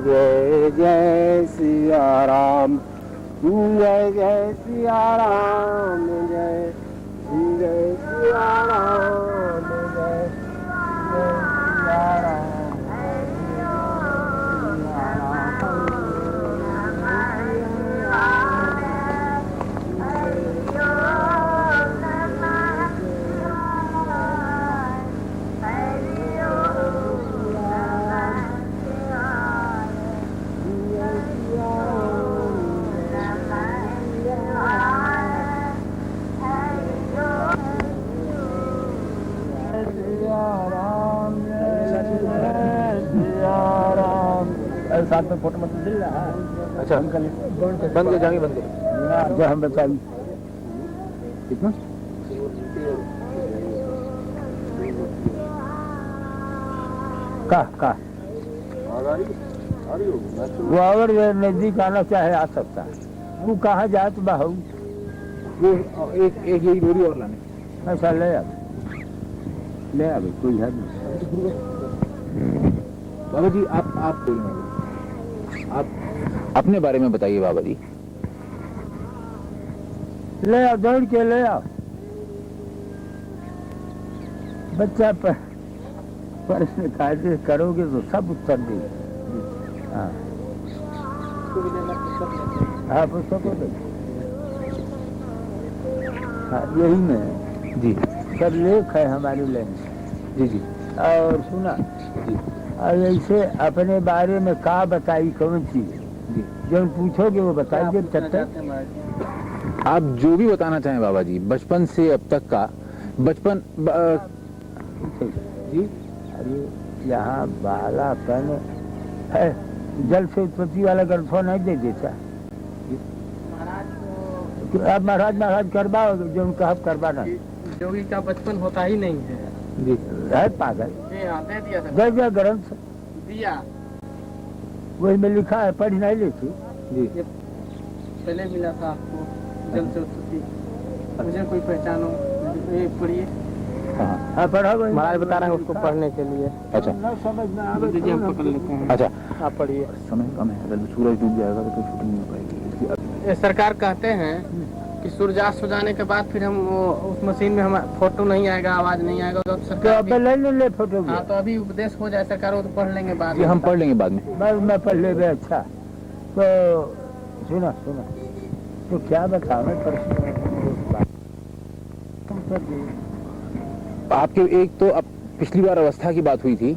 जय जय सिया राम, जय जय सिया राम, जय जय सिया राम, जय जय सिया राम। साथ में फोटो मत मिल रहा है। अच्छा बंद के जाएंगे बंद जो हम बताइए कितना का वो अगर नजदीक आना चाहे आ सकता है। वो कहाँ जाए तो बाहू वो एक यही डोरी और लाने ऐसा ले आ कोई है नहीं। बाबा जी आप बोलिए, आप अपने बारे में बताइए बाबा जी। ले आओ दौड़ के ले आओ बच्चा पर प्रश्न कार्य करोगे तो सब उत्तर देगा। हाँ पुस्तकों दे यही में जी सब लेख है हमारी लाइन जी जी। और सुना जी और ऐसे अपने बारे में का बताई कौन चीज जी जो पूछोगे वो बताइए। आप जो भी बताना चाहें बाबा जी, बचपन से अब तक का बचपन जी। अरे यहाँ बालापन है जल से उत्पत्ति वाला ग्रंथों नहीं दे देता। अब महाराज करवाओगे जो उनका करवाना जोगी का बचपन होता ही नहीं है जी है पागल। दे दिया ग्रंथ दिया वही में लिखा है पढ़ नहीं लेती जी। पहले मिला था आपको जल से उत्पत्ति मुझे कोई पहचानो ये पढ़िए। हाँ पढ़ा महाराज बता रहे हैं उसको पढ़ने के लिए। अच्छा समझ में आ रही हम पकड़ लेते हैं। अच्छा आप पढ़िए। समय कम है अगर सूरज डूब जाएगा तो शूटिंग नहीं हो पाएगी। ये सरकार कहते हैं कि सूर्यास्त हो जाने के बाद फिर हम उस मशीन में हम फोटो नहीं आएगा आवाज नहीं आएगा तो सरकार ले फोटो। हाँ तो अभी उपदेश हो जाए सरकार वो तो पढ़ लेंगे बाद में। हम पढ़ लेंगे बाद में मैं पढ़ ले। अच्छा तो सुना तो क्या बताओ प्रश्न आपके एक तो अब पिछली बार अवस्था की बात हुई थी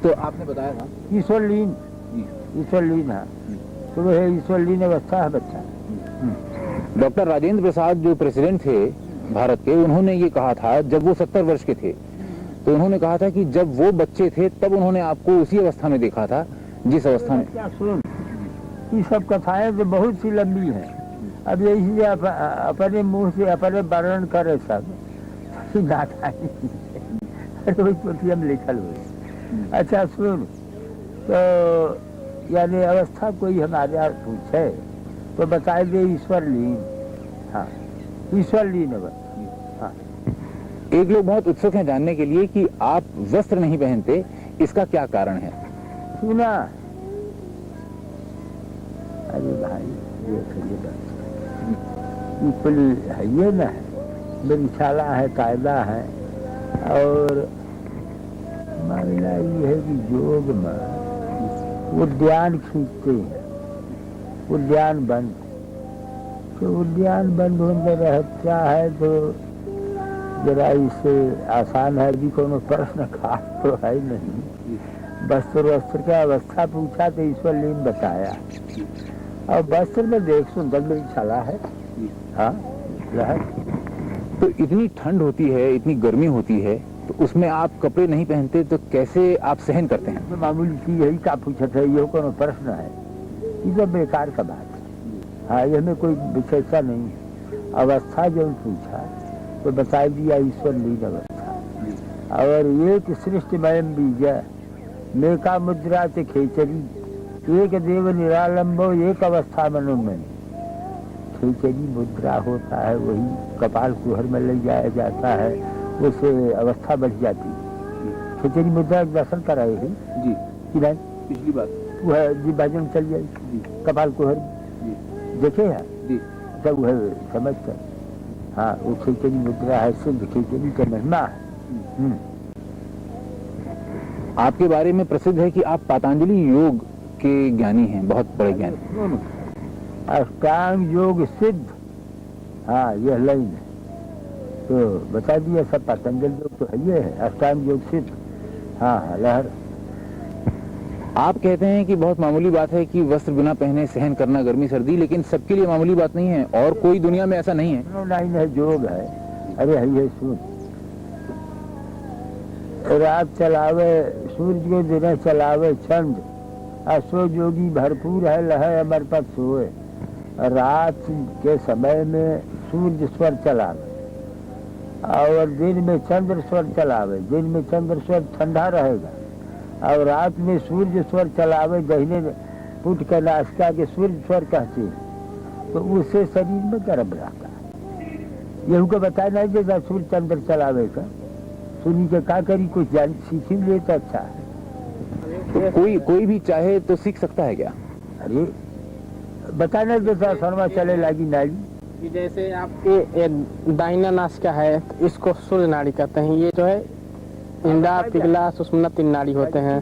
तो आपने बताया था ईश्वर लीन है तो वह ईश्वर लीन अवस्था है बच्चा। डॉक्टर राजेंद्र प्रसाद जो प्रेसिडेंट थे भारत के, उन्होंने ये कहा था जब वो 70 वर्ष के थे तो उन्होंने कहा था कि जब वो बच्चे थे तब उन्होंने आपको उसी अवस्था में देखा था जिस अवस्था में। क्या सुन ये सब कथाएं तो बहुत सी लंबी हैं। अब यही अपने मुंह से अपने वर्णन करे सब हम लिखल हुए। अच्छा सुन तो यानी अवस्था कोई हमारे यहाँ पूछे तो बताए दे ईश्वर लीन। हाँ ईश्वर लीन। हाँ एक लोग बहुत उत्सुक हैं जानने के लिए कि आप वस्त्र नहीं पहनते, इसका क्या कारण है? सुना अरे भाई ये ना है मिसाला है कायदा है और मामला ये है कि योग में उद्यान खींचते हैं उद्यान बंद तो उद्यान बंद होने रहता है तो जरा इससे आसान है भी कोनो प्रश्न खास तो है नहीं। वस्त्र का अवस्था पूछा तो ईश्वर लीन बताया और वस्त्र में देख सुंदर मिसाला है। हाँ तो इतनी ठंड होती है इतनी गर्मी होती है तो उसमें आप कपड़े नहीं पहनते तो कैसे आप सहन करते हैं? तो मामूली चीज यही का पूछते है ये कोनो प्रश्न है ये तो बेकार का बात है। हाँ ये में कोई विशेषता नहीं है। अवस्था जो पूछा तो बता दिया ईश्वर लीन अवस्था और एक सृष्टिमय बीज मेका मुद्रा से खेचरी एक देव निरालंबो एक अवस्था मनोमय। खेचरी मुद्रा होता है वही कपाल कुहर में ले जाया जाता है उससे अवस्था बढ़ जाती है। खेचरी मुद्रा दर्शन कराए ही जी कि नहीं पिछली बार वह जी भजन चल जाए कपाल कुहर देखे है जी तब वह समझ कर हाँ वो खिचड़ी मुद्रा है सिद्ध खिचड़ी का महिमा है। आपके बारे में प्रसिद्ध है कि आप पतंजलि योग के ज्ञानी हैं, बहुत बड़े ज्ञानी। अष्टांग योग सिद्ध, हाँ यह लाइन है तो बता दिया सब। पतंजलि योग तो है ये है अष्टांग योग सिद्ध। हाँ हाँ लहर। आप कहते हैं कि बहुत मामूली बात है कि वस्त्र बिना पहने सहन करना गर्मी सर्दी, लेकिन सबके लिए मामूली बात नहीं है और कोई दुनिया में ऐसा नहीं है। लाइन है योग है। अरे है सुन, रात चलावे सूरज को दिन चलावे छंद, असो जोगी भरपूर है लहे अमर पद सोए। रात के समय में सूर्य स्वर चलावे और दिन में चंद्र स्वर चलावे। दिन में चंद्र स्वर ठंडा रहेगा और रात में सूर्य स्वर चलावे। दहीने पुट के नासिका के सूर्य स्वर कहते हैं तो उससे शरीर में गर्म रहता है। यही को बताया नहीं देता सूर्य चंद्र चलावे का। सुनी के का करी कुछ जान सीखी ले तो अच्छा है। कोई भी चाहे तो सीख सकता है क्या? अरे बता नहीं देता शर्मा चले लगी नाली कि जैसे आपके दाहिना नासिका है तो इसको सूर्य नाड़ी कहते हैं। ये जो है इंदा पिघला सुषुम्ना तीन नाड़ी होते हैं।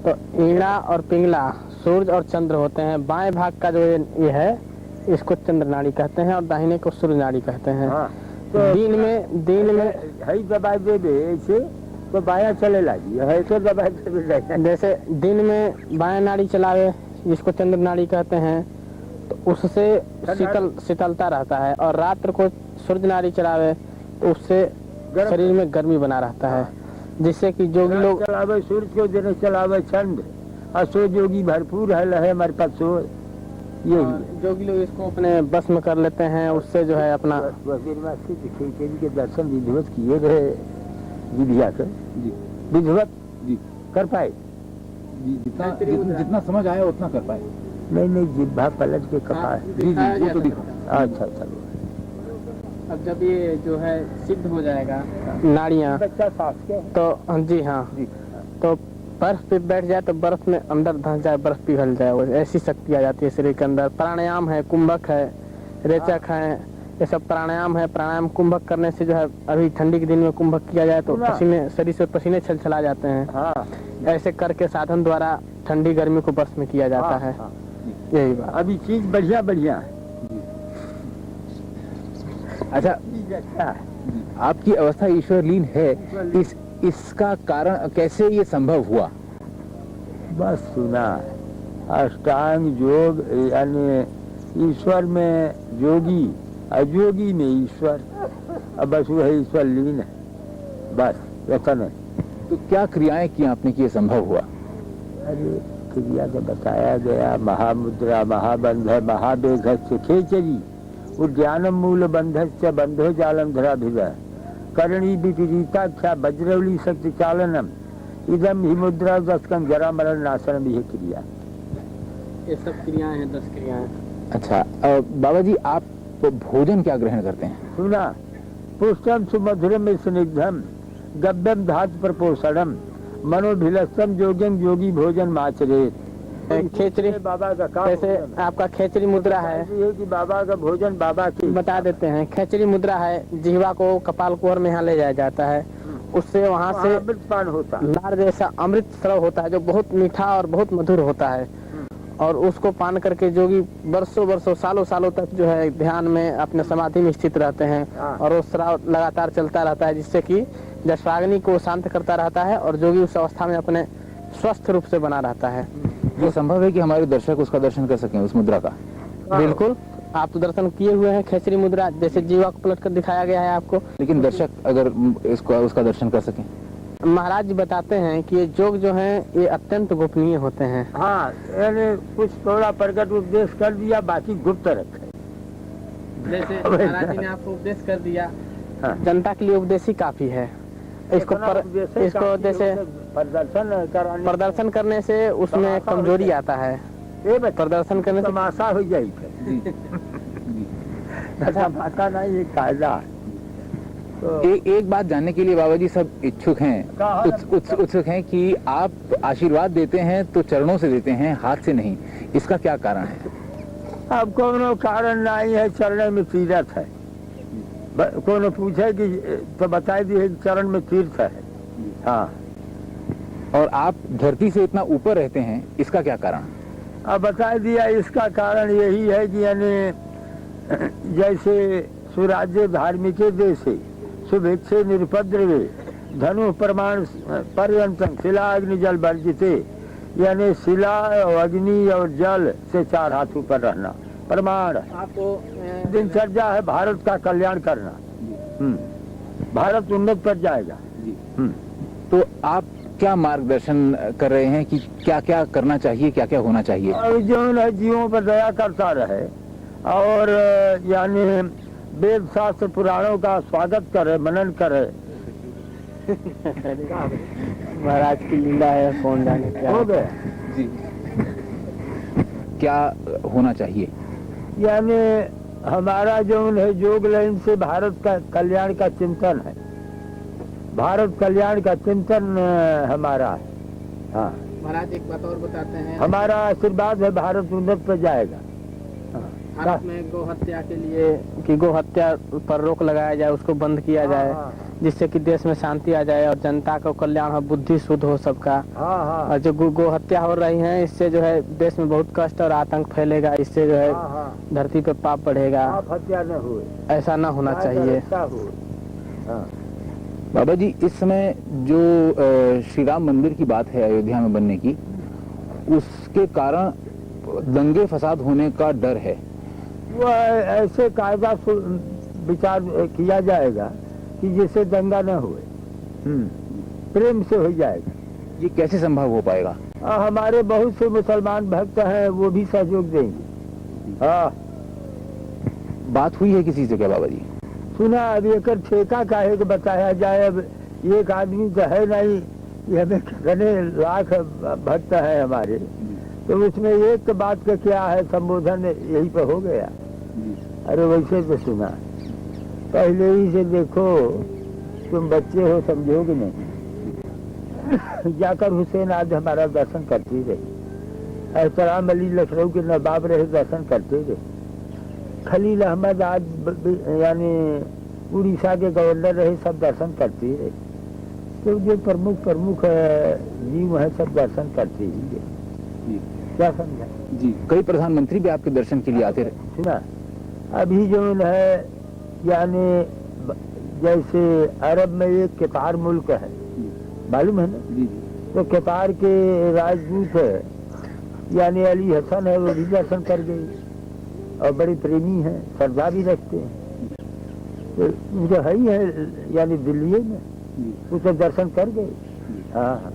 तो ईड़ा और पिघला सूर्य और चंद्र होते हैं। बाएं भाग का जो ये है इसको चंद्र नाड़ी कहते हैं और दाहिने को सूर्य नाड़ी कहते हैं। हाँ, तो दिन में है दबाई दे ऐसे तो बाया चले लगी है तो दबाई दे। जैसे दिन में बाएं नाड़ी चलावे जिसको चंद्र नाड़ी कहते हैं तो उससे शीतलता रहता है और रात्र को सूर्य नाड़ी चलावे तो उससे शरीर में गर्मी बना रहता है, जिससे कि जोगी लोग चलावे सूर्य को दिन चलावे छंद, असो जोगी भरपूर है लहे मर पद सो। यही जोगी लोग इसको अपने बस में कर लेते हैं। उससे जो है अपना के दर्शन विधिवत किए रहे विधिया कर विधिवत कर पाए। जितना समझ आया उतना कर पाए। नहीं जिब्भा पलट के कपा। वो तो अच्छा चलो। अब जब ये जो है सिद्ध हो जाएगा नाड़ियाँ तो जी हाँ तो बर्फ पे बैठ जाए तो बर्फ में अंदर धंस जाए, बर्फ पिघल जाए, ऐसी शक्ति आ जाती है शरीर के अंदर। प्राणायाम है, कुंभक है, रेचक है, ये सब प्राणायाम है। प्राणायाम कुंभक करने से जो है अभी ठंडी के दिन में कुंभक किया जाए तो पसीने शरीर से पसीने छलछला जाते हैं। ऐसे करके साधन द्वारा ठंडी गर्मी को बस में किया जाता है। यही बात। अभी चीज बढ़िया बढ़िया। अच्छा आपकी अवस्था ईश्वरलीन है, इसका कारण कैसे ये संभव हुआ? बस सुना अष्टांग योग यानी ईश्वर में जोगी अजोगी में ईश्वर, अब बस वह ईश्वर लीन है बस वचन है। तो क्या क्रियाएं की आपने कि ये संभव हुआ? अरे क्रिया तो बताया गया, महामुद्रा महाबंध महावेघ खेचरी उद्यानम मूल बंधस्य बंधो जालम धराभिग करणी विपरीताख्या वज्रवली शक्ति चालनम इदम ही मुद्रा दस्कम जरा मरण नाशनम। यह क्रिया, ये सब क्रियाएं हैं, 10 क्रियाएं। अच्छा बाबा जी आप भोजन क्या ग्रहण करते हैं? सुना पुष्टम सुमधुरम स्निग्धम गव्यम धातु प्रपोषणम मनोभिलस्तम जोग्यम योगी भोजन माचरेत। खेचरी बाबा का काम जैसे आपका खेचरी मुद्रा है कि बाबा का भोजन बाबा की बता देते हैं। खेचरी मुद्रा है, जिह्वा को कपाल कुहर में यहाँ ले जाया जाता है, उससे वहाँ से अमृतपान होता है, नार जैसा अमृत स्राव होता है जो बहुत मीठा और बहुत मधुर होता है। और उसको पान करके जोगी वर्षों सालों सालों तक जो है ध्यान में अपने समाधि में स्थित रहते हैं और वो स्राव लगातार चलता रहता है, जिससे कि जठराग्नि को शांत करता रहता है और जोगी उस अवस्था में अपने स्वस्थ रूप से बना रहता है। ये संभव है कि हमारे दर्शक उसका दर्शन कर सकें उस मुद्रा का? बिल्कुल, आप तो दर्शन किए हुए हैं खेचरी मुद्रा, जैसे जीवा को पलट कर दिखाया गया है आपको। लेकिन दर्शक अगर इसको उसका दर्शन कर सकें? महाराज जी बताते हैं कि ये योग जो हैं ये अत्यंत गोपनीय होते हैं। हाँ यानी कुछ थोड़ा प्रकट उपदेश कर दिया, बाकी गुप्त रखे। जैसे महाराज जी ने आपको उपदेश कर दिया, जनता के लिए उपदेश ही काफी है। इसको जैसे प्रदर्शन करने से उसमें कमजोरी आता है, प्रदर्शन करने से तमाशा हो जाए। तमाशा नहीं, ये कायदा। तो एक बात जानने के लिए बाबा जी सब इच्छुक हैं, उत्सुक हैं कि आप आशीर्वाद देते हैं तो चरणों से देते हैं, हाथ से नहीं, इसका क्या कारण है? अब कोनो कारण नहीं है, चरण में तीर्थ है। कोनो पूछे कि तो बता दिए कि चरण में तीर्थ है। हाँ, और आप धरती से इतना ऊपर रहते हैं, इसका क्या कारण? अब बता दिया, इसका कारण यही है कि यानी जैसे सुराज्य धार्मिक देशे शुभेच्छे निरुपद्रवे धनु प्रमाण पर्यंतम शिला अग्नि जल वर्जिते, यानी शिला और अग्नि और जल से 4 हाथ ऊपर रहना प्रमाण। आपको दिनचर्या है भारत का कल्याण करना। भारत उन्नत पर जाएगा। तो आप क्या मार्गदर्शन कर रहे हैं कि क्या क्या करना चाहिए, क्या क्या होना चाहिए? और जो है जीवों पर दया करता रहे और यानी वेद शास्त्र पुराणों का स्वागत करे, मनन करे। महाराज की लीला है, कौन जाने क्या हो गया जी। क्या होना चाहिए? यानी हमारा जो है योग लाइन से भारत का कल्याण का चिंतन है, भारत कल्याण का चिंतन हमारा है। हाँ, महाराज एक बात और बताते हैं, हमारा आशीर्वाद है, भारत उन्नत पर जाएगा। भारत में गौ हत्या के लिए कि गौ हत्या पर रोक लगाया जाए, उसको बंद किया जाए, जिससे कि देश में शांति आ जाए और जनता को कल्याण हो, बुद्धि शुद्ध हो सबका। और जो गौ हत्या हो रही है, इससे जो है देश में बहुत कष्ट और आतंक फैलेगा, इससे जो है धरती पे पाप बढ़ेगा। हत्या न हो, ऐसा न होना चाहिए। बाबा जी, इस समय जो श्री राम मंदिर की बात है अयोध्या में बनने की, उसके कारण दंगे फसाद होने का डर है। वो ऐसे कायदा विचार किया जाएगा कि जिससे दंगा न हुए, प्रेम से हो जाएगा। ये कैसे संभव हो पाएगा? हमारे बहुत से मुसलमान भक्त हैं, वो भी सहयोग देंगे। हाँ, बात हुई है किसी से क्या बाबा जी? सुना, अब एक ठेका काहे को बताया जाए। अब एक आदमी तो है नहीं, ये हमें कितने लाख भक्त है हमारे, तो उसमें एक बात का क्या है, संबोधन यही पे हो गया। अरे वैसे तो सुना, पहले ही से देखो, तुम बच्चे हो, समझोगे नहीं। जाकर हुसैन आज हमारा दर्शन करते रहे, एहतराम अली लखनऊ के नवाब रहे, दर्शन करते रहे। खलील अहमद आज यानी उड़ीसा के गवर्नर रहे, सब दर्शन करते रहे। तो जो प्रमुख जीव है, सब दर्शन करते ही है। क्या समझा जी? कई प्रधानमंत्री भी आपके दर्शन के लिए आते रहे। सुना, अभी जो है यानी जैसे अरब में एक कतार मुल्क है, मालूम है ना? तो कतार के राजदूत है यानी अली हसन है, वो भी दर्शन कर गई और बड़े प्रेमी हैं, श्रद्धा भी रखते हैं। तो जो है ही है यानी दिल्ली में, उसे दर्शन कर गए। हाँ,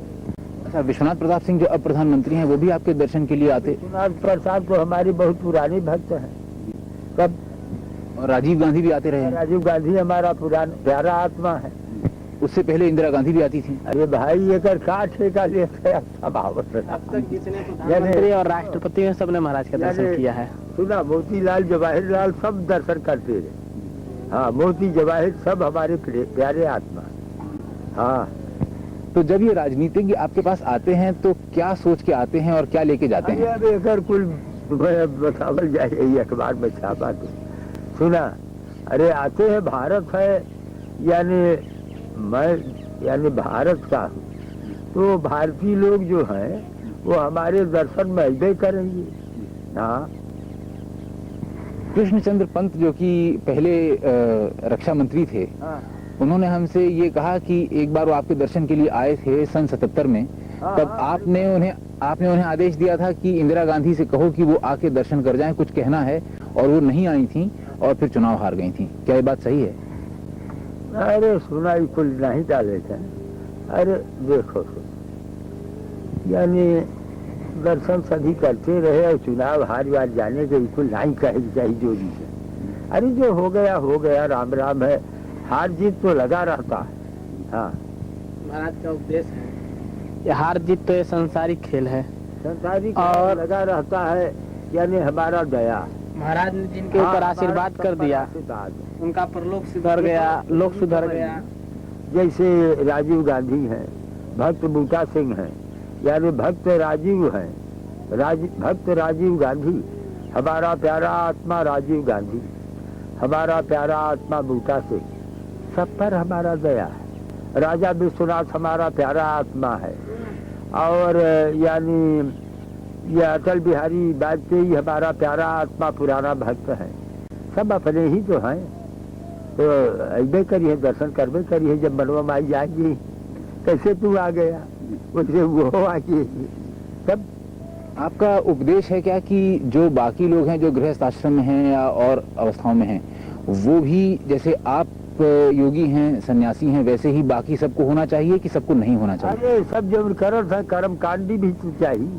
अच्छा, विश्वनाथ प्रताप सिंह जो अब प्रधानमंत्री हैं, वो भी आपके दर्शन के लिए आते? विश्वनाथ प्रसाद तो हमारे बहुत पुराने भक्त हैं। कब? और राजीव गांधी भी आते रहे। राजीव गांधी हमारा पुराना प्यारा आत्मा है। उससे पहले इंदिरा गांधी भी आती थी। अरे भाई, एक का ठेका लेते अब तक जितने प्रधानमंत्री और राष्ट्रपति हैं, सबने महाराज का दर्शन किया है। सुना, मोतीलाल जवाहरलाल सब दर्शन करते रहे। हाँ, मोती जवाहिर सब हमारे प्यारे आत्मा। हाँ, तो जब ये राजनीतिज्ञ आपके पास आते हैं तो क्या सोच के आते हैं और क्या लेके जाते हैं? अब एक कुल बतावल जाए, यही अखबार में छापा तो सुना। अरे आते हैं, भारत है यानी मैं यानी भारत का हूँ, तो भारतीय लोग जो हैं वो हमारे दर्शन में अजय करेंगे। हाँ, कृष्णचंद्र पंत जो कि पहले रक्षा मंत्री थे, उन्होंने हमसे ये कहा कि एक बार वो आपके दर्शन के लिए आए थे सन 77 में। तब आपने उन्हें आदेश दिया था कि इंदिरा गांधी से कहो कि वो आके दर्शन कर जाएं, कुछ कहना है, और वो नहीं आई थी और फिर चुनाव हार गई थी। क्या ये बात सही है? अरे सुना ही कुल नहीं डाले थे। अरे देखो, यानी दर्शन सभी करते रहे और चुनाव हार जाने के बिल्कुल नहीं कहे चाहिए जोरी से। अरे जो हो गया, राम राम है, हार जीत तो लगा रहता है। हाँ, महाराज का उपदेश है, ये हार जीत तो ये संसारिक खेल है, संसारिक और लगा रहता है, यानी हमारा दया महाराज ने जिनके ऊपर आशीर्वाद कर दिया, उनका परलोक सुधर गया, लोक सुधर गया। जैसे राजीव गांधी हैं, भक्त बूटा सिंह हैं, यानी भक्त राजीव हैं, भक्त राजीव गांधी, हमारा प्यारा आत्मा राजीव गांधी, हमारा प्यारा आत्मा बूटा सिंह, सब पर हमारा दया है। राजा विश्वनाथ हमारा प्यारा आत्मा है, और यानी ये अटल बिहारी वाजपेयी हमारा प्यारा आत्मा पुराना भक्त है। सब अपने ही तो हैं, तो ऐबे करिए, दर्शन करबे करिए। जब मनवा माई जाएगी, कैसे तू आ गया, उससे वो आगे सब। आपका उपदेश है क्या कि जो बाकी लोग हैं जो गृहस्थ आश्रम में हैं या और अवस्थाओं में हैं, वो भी जैसे आप योगी हैं, सन्यासी हैं, वैसे ही बाकी सबको होना चाहिए कि सबको नहीं होना चाहिए? अरे सब जब कर था, कर्म कांडी भी तो चाहिए।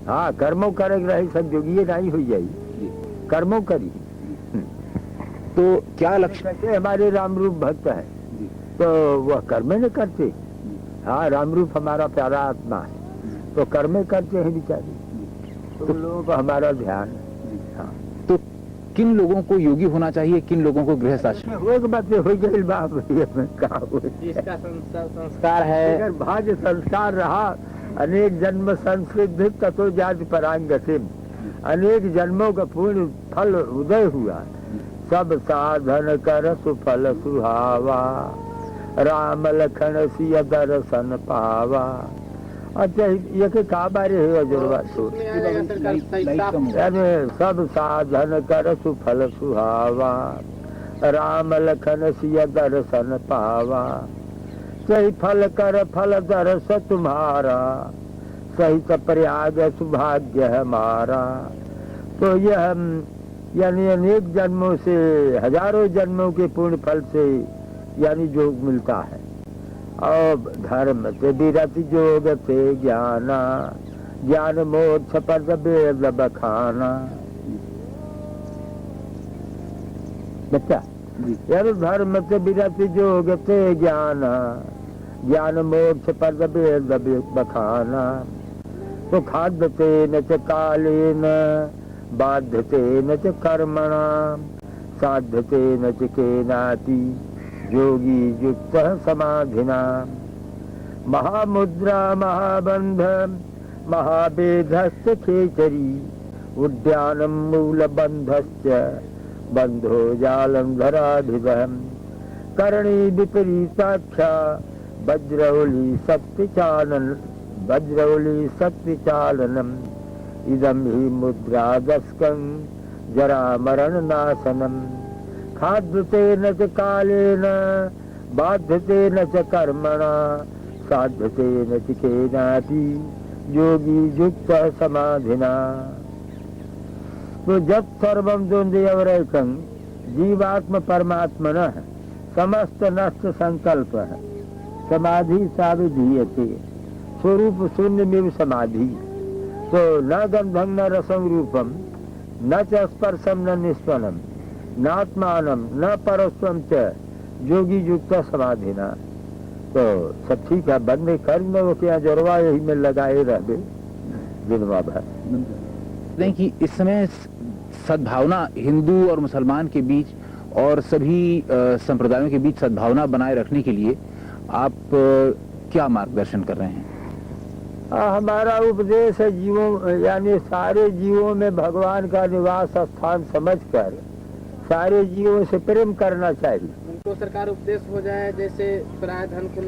हाँ, कर्मों करे रहे सब जोगिए नहीं हो जाये, कर्मों करी। तो क्या लक्ष्य? हमारे रामरूप भक्त है तो वह कर्म न करते। हाँ, रामरूप हमारा प्यारा आत्मा है तो कर्म करते हैं बेचारे, तो लोगों को हमारा ध्यान। हाँ, तो किन लोगों को योगी होना चाहिए, किन लोगों को गृहस्थ आश्रम? बात हो गई बाप, जिसका संस्कार है, अगर भाग्य संस्कार रहा, अनेक जन्म संसिद्ध ततो जाति परांगतिम, अनेक जन्मों का पूर्ण फल उदय हुआ। सब साधन कर सुफल सुहावा, राम लखन सिय दर्शन पावा। अच्छा, ये के का बारे है जोरवा तो, सब साधन कर सुफल सुहावा, राम लखन सिय दर्शन पावा। सही फल कर फल दर्श तुम्हारा, सही प्रयाग सुभाग्य हमारा। तो यह यानी अनेक जन्मों से, हजारों जन्मों के पूर्ण फल से यानी योग मिलता है। और धर्म से विरत योग से ज्ञाना, ज्ञान मोक्ष पद वेद बखाना। बच्चा, यार धर्म से विरत योग से ज्ञाना, ज्ञान मोक्ष पद वेद बखाना। तो खाद्यते न च कालेन, बाध्यते न च कर्मणा, साध्यते न च केनाति, योगी युक्त समाधिना। महामुद्रा महाबंध महावेधश्च खेचरी, उद्यानं मूलबंधश्च बंधो जालंधराधिदम्। करणी विपरीताख्या वज्रौली शक्तिचालनम्। इदं हि मुद्रादस्कं जरा मरण नाशनम्। खाद्यते न च कालेन, बाध्यते न च कर्मणा, साध्यते न च केनापि, योगी युक्त समाधिना। तो जब सर्वं द्वन्द्वैकं जीवात्म परमात्मनः समस्त नष्ट संकल्प है, समाधि साविधीयते, स्वरूप शून्यमेव समाधि। तो न गंधं न रसं रूपम, न च स्पर्शम न निस्पनम, नात्मानम न परस्वम च, योगी युक्त समाधिना। तो सब ठीक है, बंदे कर लो क्या जोरवा, यही में लगाए रह गए दिनवा भर। नहीं कि इस समय सद्भावना हिंदू और मुसलमान के बीच और सभी संप्रदायों के बीच सद्भावना बनाए रखने के लिए आप क्या मार्गदर्शन कर रहे हैं? हमारा उपदेश है जीवों यानी सारे जीवों में भगवान का निवास स्थान समझकर सारे जीवों से प्रेम करना चाहिए। उनको सरकार उपदेश हो जाए, जैसे पराय धन को न।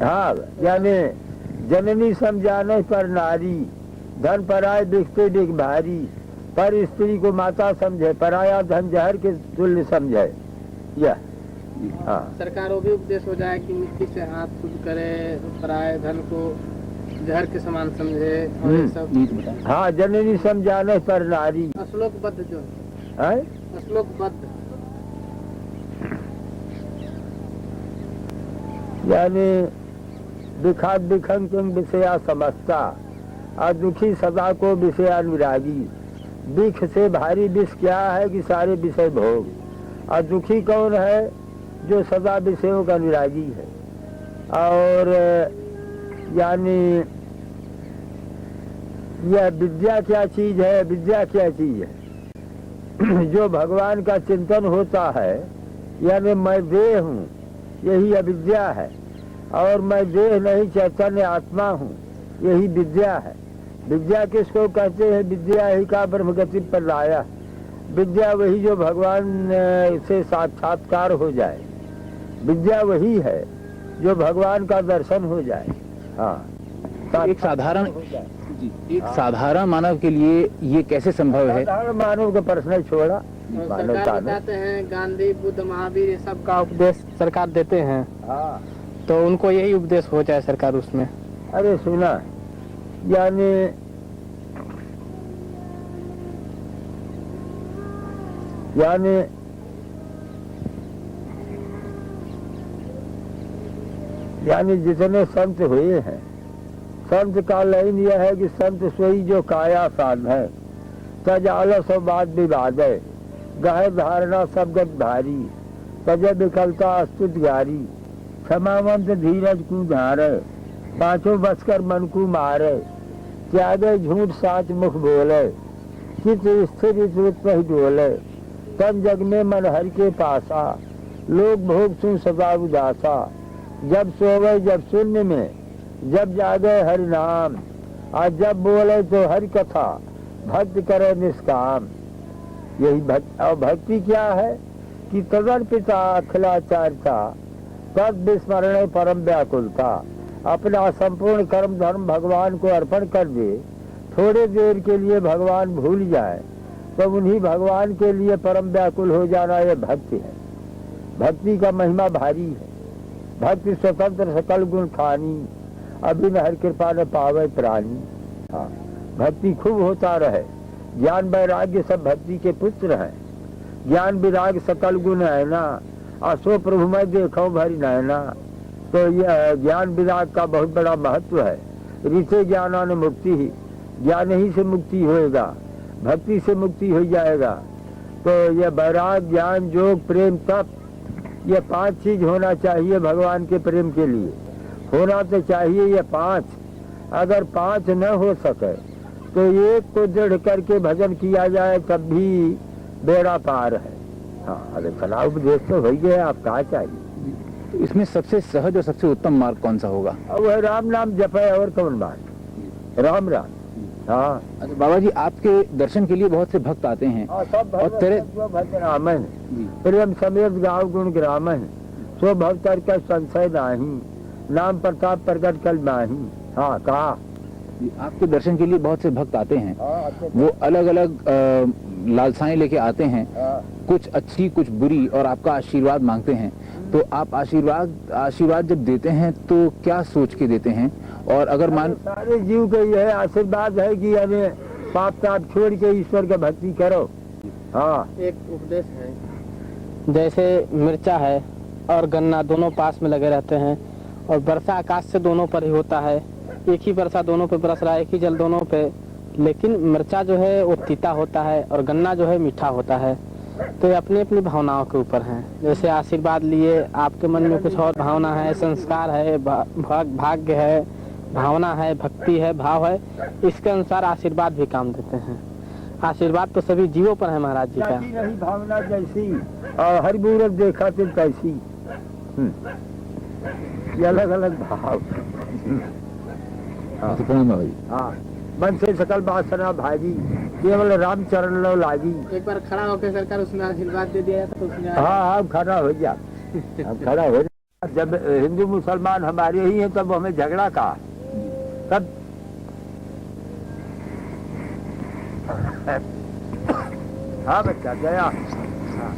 हाँ, यानी जननी समझाने पर नारी, धन पराय बिकते बिक भारी। पर स्त्री को माता समझे, पराया धन जहर के तुल्य समझे। यह हाँ, सरकार वो भी उपदेश हो जाए कि मिट्टी से हाथ शुद्ध करे, पराय धन को जहर के समान समझे और ये सब। हाँ, जननी समझाने पर नारी। श्लोकबद्ध जो है, श्लोकबद्ध यानी दिखात दिखंग विषया समझता, और दुखी सदा को विषयानुरागी। विष से भारी विष क्या है कि सारे विषय भोग। और दुखी कौन है? जो सदा विषयों का अनुरागी है। और यानी यह विद्या क्या चीज है? विद्या क्या चीज है? जो भगवान का चिंतन होता है, यानी मैं देह हूँ, यही अविद्या है। और मैं देह नहीं, चैतन्य आत्मा हूँ, यही विद्या है। विद्या किसको कहते हैं? विद्या ही का ब्रह्मगति पर लाया। विद्या वही जो भगवान से साक्षात्कार हो जाए। विद्या वही है जो भगवान का दर्शन हो जाए। हाँ, एक साधारण मानव के लिए ये कैसे संभव है? साधारण मानव का प्रश्न छोड़ा, सरकार बताते हैं गांधी, बुद्ध, महावीर, ये सब का उपदेश सरकार देते हैं। हाँ, तो उनको यही उपदेश हो जाए सरकार उसमें। अरे सुना, यानी जितने संत हुए हैं, संत का लाइन यह है कि संत सोई जो काया साध है, तज आलस और बात विवाद है, गहे धारणा सब गत भारी, तज विकलता अस्तुत गारी, क्षमावंत धीरज को धारे, पांचों बसकर मन को मारे, त्यागे झूठ साच मुख बोले, चित स्थिर ही डोले, तन जग में मन हर के पासा, लोग भोग सुन सदा उदासा, जब सोवे जब शून्य में, जब जागे हरि नाम, आज जब बोले तो हरि कथा, भक्त करे निष्काम। यही भक्ति। और भक्ति क्या है कि तदर्पिता अखिलाचार्यता, तद विस्मरण परम व्याकुलता, अपना संपूर्ण कर्म धर्म भगवान को अर्पण कर दे, थोड़े देर के लिए भगवान भूल जाए तो उन्हीं भगवान के लिए परम व्याकुल हो जाना, यह भक्ति है। भक्ति का महिमा भारी है। भक्ति स्वतंत्र सकल गुण खानी, अभिन हर कृपा न पावे प्राणी। हाँ, भक्ति खूब होता रहे। ज्ञान वैराग्य सब भक्ति के पुत्र हैं। ज्ञान विराग सकल गुण है ना, असो प्रभु मैं देखो भरी नैना। तो यह ज्ञान विराग का बहुत बड़ा महत्व है। ऋषि ज्ञानान मुक्ति ही, ज्ञान ही से मुक्ति होएगा, भक्ति से मुक्ति हो जाएगा। तो यह वैराग, ज्ञान, योग, प्रेम, तप, ये 5 चीज होना चाहिए भगवान के प्रेम के लिए। होना तो चाहिए ये 5। अगर 5 न हो सके तो एक को दृढ़ करके भजन किया जाए तब भी बेड़ा पार है। हाँ, अरे फला उपदेश तो हो गया, आप कहा चाहिए। इसमें सबसे सहज और सबसे उत्तम मार्ग कौन सा होगा? अब वह राम नाम जपे और कौन बात, राम राम। हाँ, अच्छा बाबा जी, आपके दर्शन के लिए बहुत से भक्त आते हैं और तेरे भजन प्रेम समेत गाँव गुण ग्रामन, सो भक्तर का संशय नाही, नाम प्रताप प्रकट कल नाही। हाँ, कहा आपके दर्शन के लिए बहुत से भक्त आते हैं। वो अलग अलग लालसाएं लेके आते हैं, कुछ अच्छी कुछ बुरी, और आपका आशीर्वाद मांगते हैं। तो आप आशीर्वाद जब देते हैं तो क्या सोच के देते हैं? और अगर मान सारे जीव का यह आशीर्वाद है कि अरे पाप ताप छोड़ के ईश्वर का भक्ति करो। हाँ, एक उपदेश है, जैसे मिर्चा है और गन्ना दोनों पास में लगे रहते हैं, और वर्षा आकाश से दोनों पर ही होता है। एक ही वर्षा दोनों पे बरस रहा है, एक ही जल दोनों पे, लेकिन मिर्चा जो है वो तीता होता है और गन्ना जो है मीठा होता है। तो ये अपनी अपनी भावनाओं के ऊपर है। जैसे आशीर्वाद लिए, आपके मन में कुछ और भावना है, संस्कार है, भाग्य है, भावना है, भक्ति है, भाव है, इसके अनुसार आशीर्वाद भी काम देते हैं। आशीर्वाद तो सभी जीवों पर है महाराज जी का। नहीं भावना जैसी और हर मूरत देखा तो कैसी, ये अलग अलग भाव। हाँ, मन से सकल बासना भागी, केवल राम चरण लो लागी। एक बार खड़ा होकर सरकार उसमें आशीर्वाद दे दिया तो उसमें हाँ, खड़ा हो जा, खड़ा हो जा। जब हिंदू मुसलमान हमारे ही हैं तब हमें झगड़ा का, तब हाँ बच्चा गया। हाँ।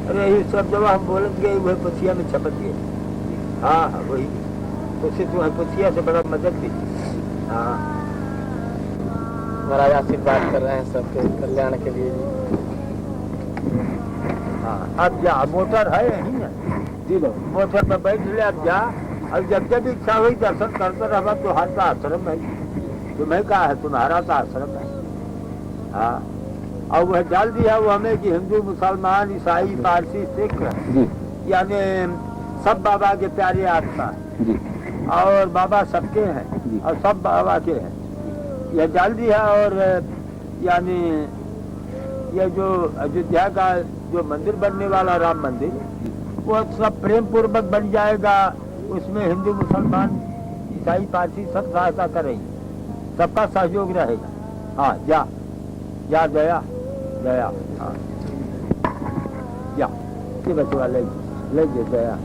अरे ये सब जब हम बोलत गए वह पछिया में छपट गए। हाँ हाँ, वही उससे तुम्हें पछिया से बड़ा मदद भी। हाँ, महाराज आशीर्वाद कर रहे हैं सबके कल्याण के लिए। हाँ, अब जा, मोटर है यही ना जी, मोटर पर बैठ ले, अब जा अब जब इच्छा हुई दर्शन करते रहा तुम्हारा आश्रम है, तुम्हें कहा है, तुम्हारा तो आश्रम है। हाँ, और वह डाल दिया वो हमें कि हिंदू मुसलमान ईसाई पारसी सिख यानी सब बाबा के प्यारे आत्मा जी और बाबा सबके हैं और सब बाबा के हैं, यह डाल दिया। और यानी ये जो अयोध्या का जो मंदिर बनने वाला राम मंदिर, वो सब प्रेम पूर्वक बन जाएगा। उसमें हिंदू मुसलमान ईसाई पारसी सब सहायता करेंगे, सबका सहयोग रहेगा। हाँ जा जा गया गया। हाँ जा ये बचवा ले गया।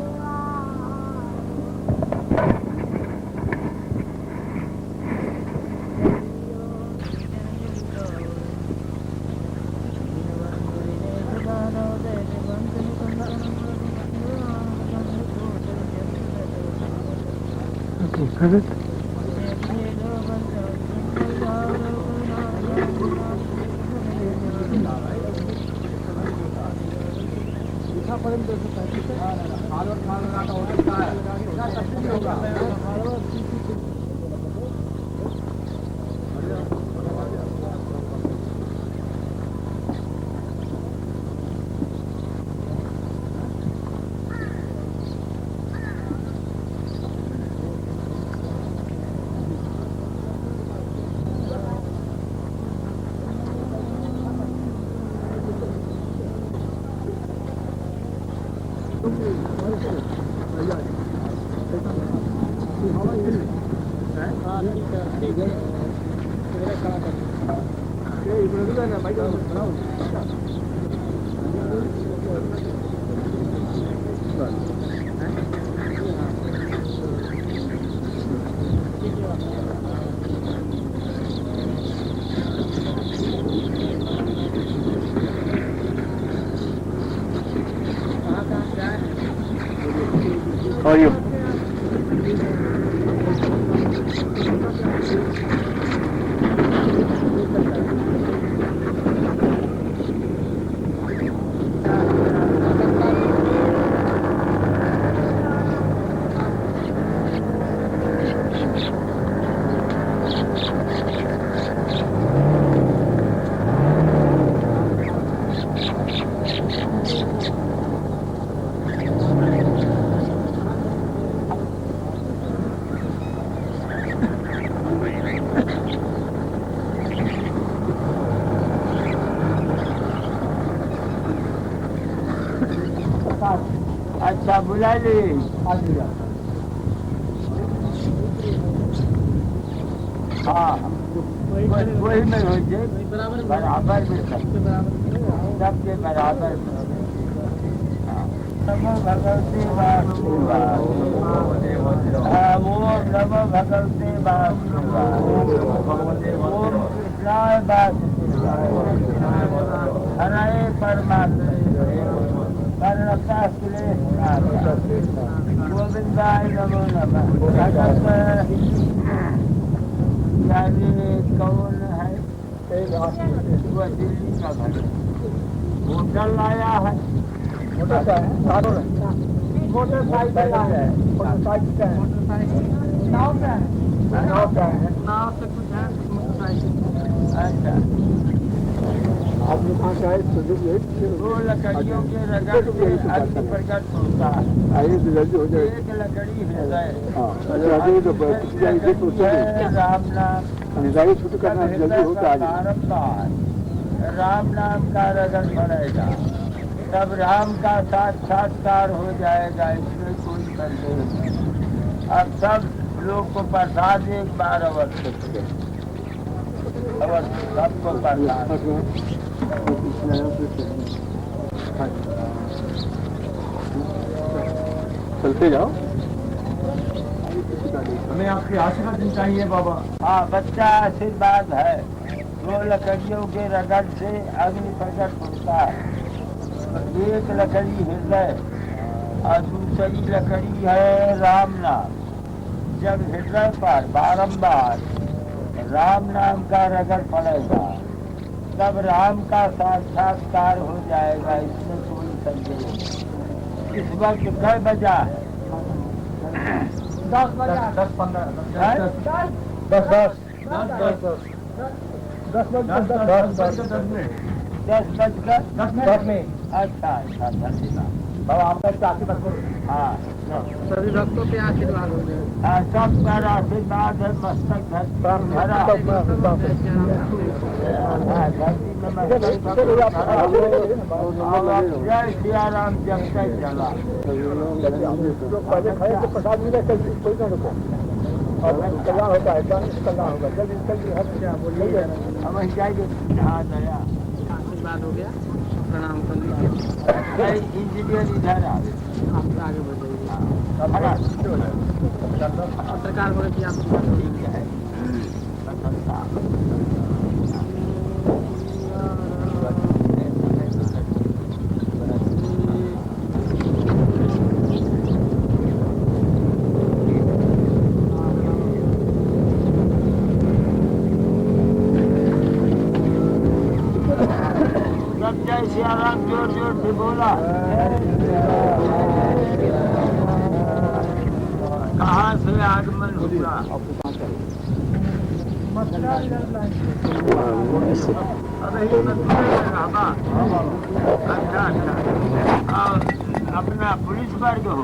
और यू अच्छा बुला ली। हाँ वही में हो जाए बराबर में सबके बराबर में। नमो भगवते वासुदेवाय, ओम नमो भगवते वासुदेवाय, ओम कृष्णाय वासुदेवाय, हरे परमात्मा गोविंदाय नमो नमः। यानी कौन है? वो दिल्ली का घर होटल लाया है, मोटरसाइकिल है, नाव का है, नाव से कुछ है मोटरसाइकिल। अच्छा वो लकड़ियों के रगड़ के अग्नि प्रकट होता है। एक लकड़ी हृदय, राम नाम राम नाम का रगड़ पड़ेगा, तब राम का साक्षात्कार हो जाएगा। इसमें कोई संदेह नहीं। अब सब लोग को प्रसाद एक बार अवश्य सबको प्रसाद। चलते जाओ, हमें आपके आशीर्वाद चाहिए बाबा। हाँ बच्चा आशीर्वाद है। दो लकड़ियों के रगड़ से अग्नि प्रकट होता है। एक लकड़ी हृदय और दूसरी लकड़ी है राम नाम। जब हृदय पर बारंबार राम नाम का रगड़ पड़ेगा, तब राम का साक्षात्कार हो जाएगा। इसमें कोई संदेह नहीं। इस वक्त 6 बजा है। में। अच्छा धन्यवाद आपका आशीर्वाद। हाँ सभी भक्तों पे आशीर्वाद हो जाए। सब पर आशीर्वाद है, मस्तक जय सिया राम जब तक चला। पहले खाए तो प्रसाद मिले कोई ना रुको और कल्याण होता है, कल्याण होगा जल्दी हम जाएंगे। हाँ दया आशीर्वाद हो गया, प्रणाम कर लीजिए। इंजीनियर इधर आ आप आगे बढ़िए। पत्रकार बोले कि आप जय सिया राम जोर जोर से बोला। कहाँ से आगमन हुआ? अच्छा अपना पुलिस वर्ग हो?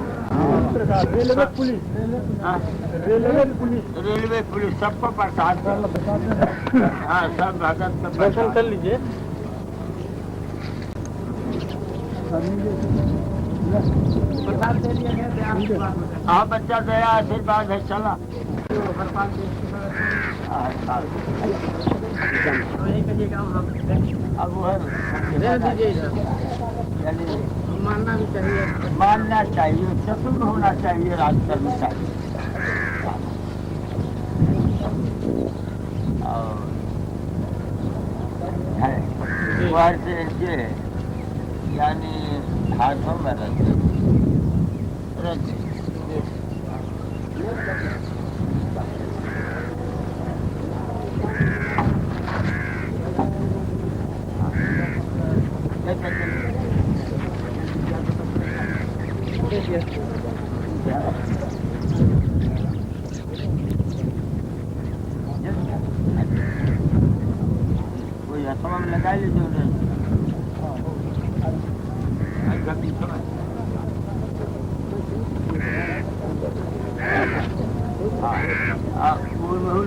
रेलवे पुलिस सबको प्रसाद। हाँ सब भगत का दर्शन कर लीजिए। हाँ बच्चा दया आशीर्वाद है चला। अब मानना भी चाहिए, मानना चाहिए, चतुर होना चाहिए, राज करना चाहिए। और से इनके यानी हाथों में रच कोई हथवा में लगा लीजिए।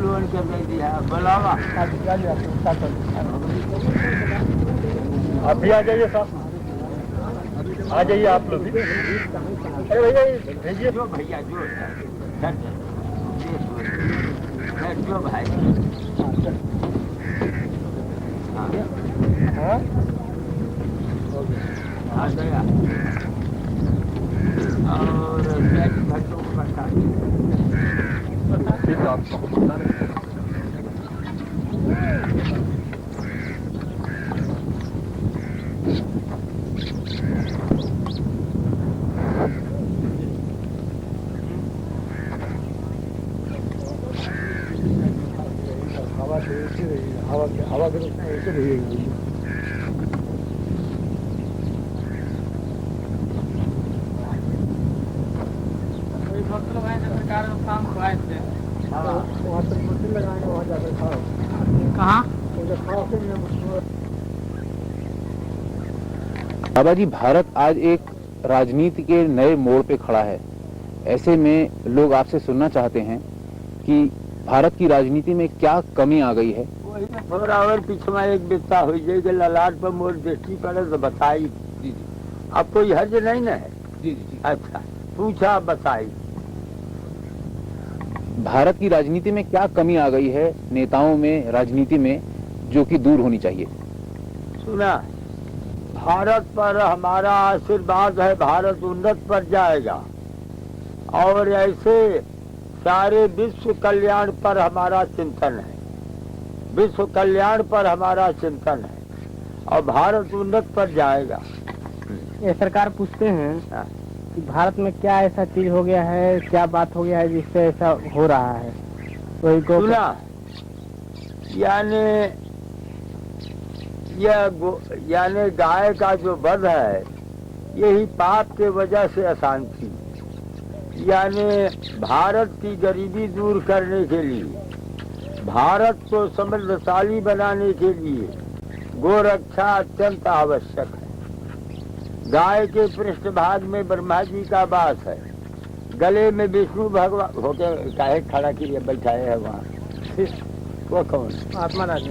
लोन कर दिया बुलावा। आप भी आ जाइए साहब, आ जाइए आप लोग भी। अरे भैया भेजिए जो भैया जो जो भाई। हाँ गया और भट्टों को बता हवा के ऐसे रहेगी। बाबा जी, भारत आज एक राजनीति के नए मोड़ पे खड़ा है। ऐसे में लोग आपसे सुनना चाहते हैं कि भारत की राजनीति में क्या कमी आ गई है। थोड़ा और पीछे में एक बिस्ता हो जाएगी, ललाट पर मोर दृष्टि पड़े तो बताई। जी जी। अब कोई हर्ज नहीं ना है? जी जी। अच्छा पूछा बताई। भारत की राजनीति में क्या कमी आ गई है नेताओं में, राजनीति में, जो कि दूर होनी चाहिए? सुना, भारत पर हमारा आशीर्वाद है, भारत उन्नत पर जाएगा और ऐसे सारे विश्व कल्याण पर हमारा चिंतन है, विश्व कल्याण पर हमारा चिंतन है और भारत उन्नत पर जाएगा। ये सरकार पूछते हैं कि भारत में क्या ऐसा चीज हो गया है, क्या बात हो गया है जिससे ऐसा हो रहा है? वही को सुना, यानी गाय का जो वध है यही पाप के वजह से अशांति, यानी भारत की गरीबी दूर करने के लिए, भारत को समृद्धशाली बनाने के लिए गोरक्षा अत्यंत आवश्यक है। गाय के पृष्ठभाग में ब्रह्मा जी का वास है, गले में विष्णु भगवान होके काहे खड़ा किए बैठाए है वहाँ, वो कौन? आत्मा राजी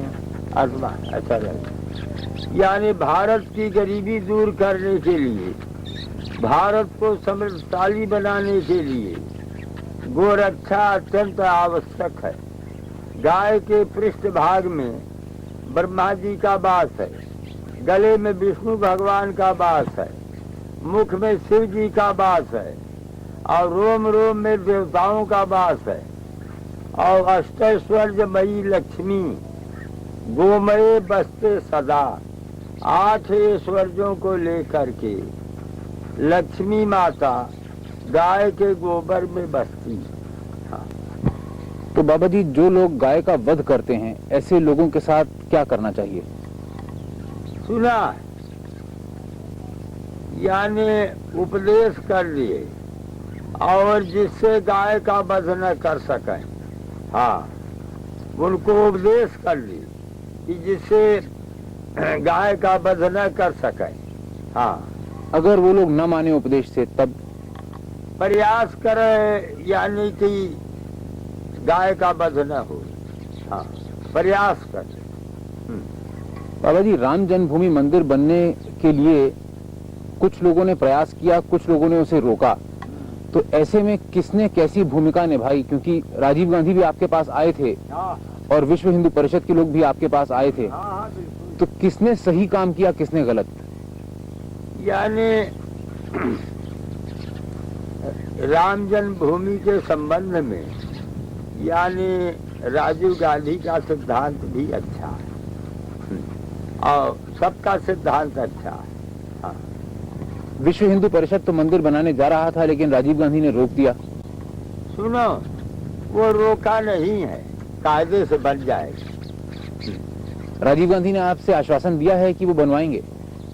आत्मा। अच्छा लगे। यानी भारत की गरीबी दूर करने के लिए, भारत को समृद्धशाली बनाने के लिए गोरक्षा अत्यंत आवश्यक है। गाय के पृष्ठभाग में ब्रह्मा जी का वास है, गले में विष्णु भगवान का वास है, मुख में शिव जी का वास है और रोम रोम में देवताओं का वास है। और अष्टैश्वर्यमयी लक्ष्मी गोमय बसते सदा, 8 ऐश्वर्यों को लेकर के लक्ष्मी माता गाय के गोबर में बसती। हाँ। तो बाबा जी, जो लोग गाय का वध करते हैं, ऐसे लोगों के साथ क्या करना चाहिए? सुना, यानी उपदेश कर लिए और जिससे गाय का वध न कर सकें, हाँ, उनको उपदेश कर लिए कि जिससे गाय का वध न कर सकें। हाँ, अगर वो लोग न माने उपदेश से, तब प्रयास करे यानी कि गाय का वध न हो। हाँ, प्रयास करे। बाबा जी, राम जन्मभूमि मंदिर बनने के लिए कुछ लोगों ने प्रयास किया, कुछ लोगों ने उसे रोका, तो ऐसे में किसने कैसी भूमिका निभाई? क्योंकि राजीव गांधी भी आपके पास आए थे और विश्व हिंदू परिषद के लोग भी आपके पास आए थे, तो किसने सही काम किया, किसने गलत? यानी राम जन्मभूमि के संबंध में यानी राजीव गांधी का सिद्धांत भी अच्छा है और सबका सिद्धांत अच्छा है। हाँ। विश्व हिंदू परिषद तो मंदिर बनाने जा रहा था, लेकिन राजीव गांधी ने रोक दिया। सुनो, वो रोका नहीं है, कायदे से बन जाएगा। राजीव गांधी ने आपसे आश्वासन दिया है कि वो बनवाएंगे।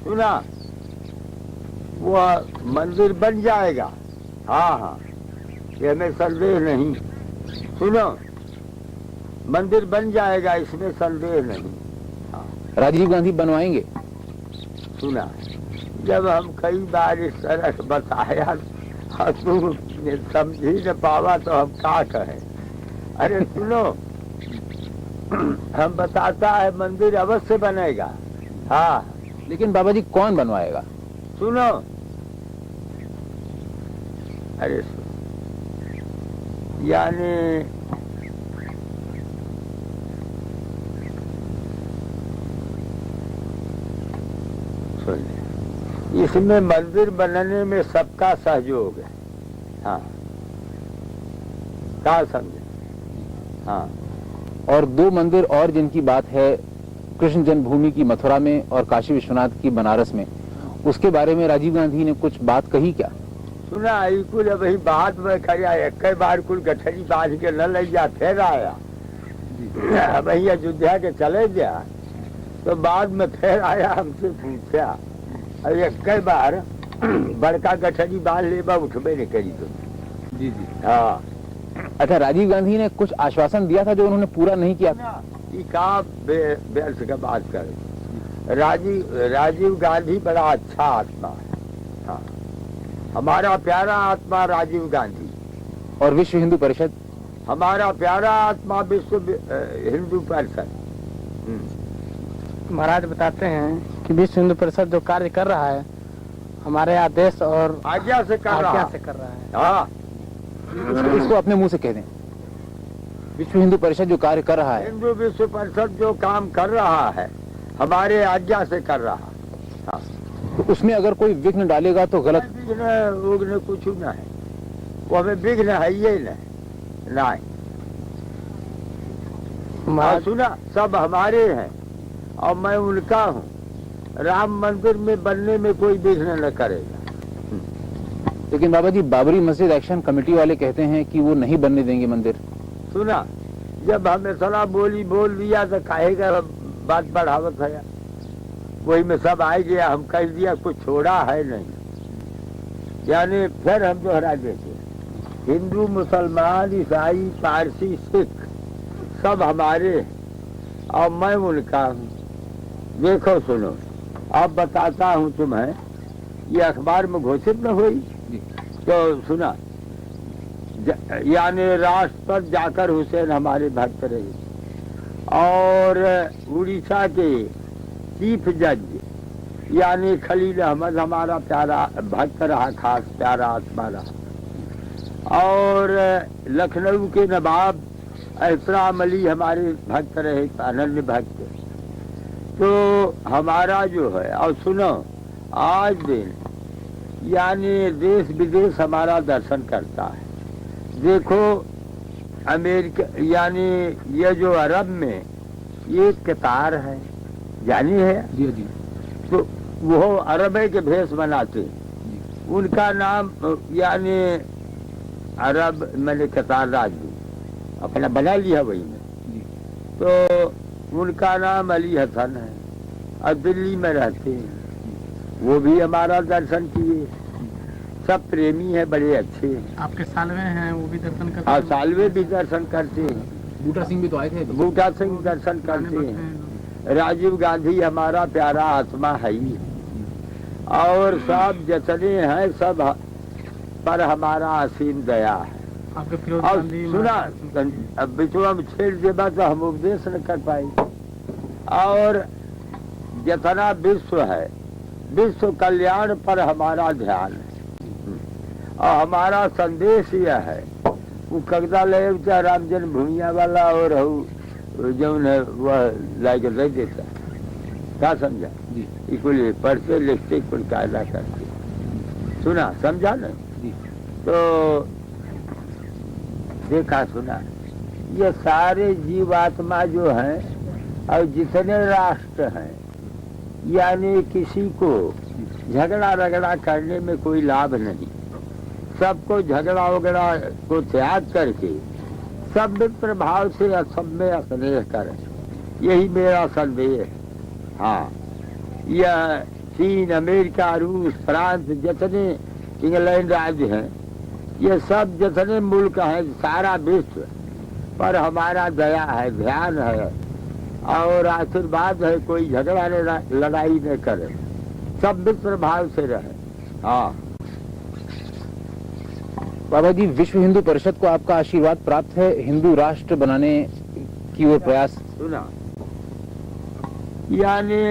सुना, वो मंदिर बन जाएगा। हाँ हाँ, ये में संदेह नहीं। सुनो, मंदिर बन जाएगा, इसमें संदेह नहीं। हाँ। राजीव गांधी बनवाएंगे। सुना, जब हम कई बार इस तरह बताया और तुम समझी न पावा तो हम क्या कहें। अरे सुनो, हम बताता है मंदिर अवश्य बनेगा। हाँ, लेकिन बाबा जी, कौन बनवाएगा? सुनो, अरे यानी सुन, इसमें मंदिर बनने में सबका सहयोग है। हाँ, क्या समझे? हाँ। और 2 मंदिर और जिनकी बात है, कृष्ण जन्मभूमि की मथुरा में और काशी विश्वनाथ की बनारस में, उसके बारे में राजीव गांधी ने कुछ बात कही क्या? सुना, कुल वही बात में खड़ा, एक बार कुल गठरी बांध के न ले जा, फिर आया वही अयोध्या के चले गया, तो बाद में फिर आया, हमसे पूछा, और एक बार बड़का गठरी बांध ले बा, उठबे नहीं करी तुम। जी जी। हाँ। अच्छा, राजीव गांधी ने कुछ आश्वासन दिया था जो उन्होंने पूरा नहीं किया। का व्यर्थ का बात कर। राजीव गांधी बड़ा अच्छा आत्मा है। हाँ, हमारा प्यारा आत्मा राजीव गांधी। और विश्व हिंदू परिषद? हमारा प्यारा आत्मा विश्व हिंदू परिषद। महाराज बताते हैं कि विश्व हिंदू परिषद जो कार्य कर रहा है, हमारे आदेश और आज्ञा से कर रहा है। हाँ, इसको अपने मुंह से कह दें। विश्व हिंदू परिषद जो कार्य कर रहा है, हिंदू विश्व परिषद जो काम कर रहा है, हमारे आज्ञा से कर रहा है। हाँ। तो उसमें अगर कोई विघ्न डालेगा तो गलत? विघ्न कुछ न है, वो हमें विघ्न है ये नहीं। सुना, सब हमारे हैं और मैं उनका हूँ। राम मंदिर में बनने में कोई विघ्न न करेगा। लेकिन बाबा जी, बाबरी मस्जिद एक्शन कमेटी वाले कहते हैं कि वो नहीं बनने देंगे मंदिर। सुना, जब हमें सला बोली बोल दिया तो काहेगा बात बढ़ावत है, वही में सब आ गया, हम कह दिया, कुछ छोड़ा है नहीं। यानी फिर हम दोहरा देते, हिंदू, मुसलमान, ईसाई, पारसी, सिख सब हमारे हैं और मैं उनका हूँ। देखो सुनो, अब बताता हूँ तुम्हें, ये अखबार में घोषित न हुई तो सुना, यानी राष्ट्रपति जाकर हुसैन हमारे भक्त रहे और उड़ीसा के चीफ जज यानी खलील अहमद हमारा प्यारा भक्त रहा, खास प्यारा आत्मा रहा। और लखनऊ के नवाब एहतराम अली हमारे भक्त रहे, अनन्य भक्त। तो हमारा जो है, और सुनो, आज दिन यानी देश विदेश हमारा दर्शन करता है। देखो अमेरिका यानी ये जो अरब में ये कतार है, जानी है जी जी, तो वो अरब के भेष बनाते, उनका नाम यानी अरब मैंने कतार राजू अपना बना लिया वही में, तो उनका नाम अली हसन है और दिल्ली में रहते हैं। वो भी हमारा दर्शन किए, सब प्रेमी है, बड़े अच्छे हैं। आपके सालवे हैं, वो भी दर्शन करते और सालवे भी दर्शन करते हैं। बूटा सिंह भी तो आए थे। बूटा सिंह दर्शन करते हैं। राजीव गांधी हमारा प्यारा आत्मा है ही, और सब जितने हैं सब पर हमारा असीम दया है। आपके फिरोज और गांधी सुना, अब बिचवा में छेड़ देगा तो हम उपदेश न कर पाए। और जितना विश्व है, विश्व कल्याण पर हमारा ध्यान है और हमारा संदेश यह है, वो कगदा ले राम जन्मभूमिया वाला और जो वह लाइक दे देता, क्या समझा जी? कुल पढ़ते लिखते कुल कायदा करते, सुना समझा न? तो देखा सुना, ये सारे जीवात्मा जो हैं और जितने राष्ट्र हैं, यानी किसी को झगड़ा रगड़ा करने में कोई लाभ नहीं। सबको झगड़ा वगड़ा को त्याग करके सब मित्र भाव से सब में स्नेह करें, यही मेरा संदेश है। हाँ, यह चीन, अमेरिका, रूस, फ्रांस, जितने इंग्लैंड राज्य हैं, ये सब जितने मुल्क हैं, सारा विश्व पर हमारा दया है, ध्यान है और आशीर्वाद है। कोई झगड़ा लड़ाई न करे, सब मित्र भाव से रहे। हाँ बाबा जी, विश्व हिंदू परिषद को आपका आशीर्वाद प्राप्त है हिंदू राष्ट्र बनाने की वो प्रयास। सुना, यानी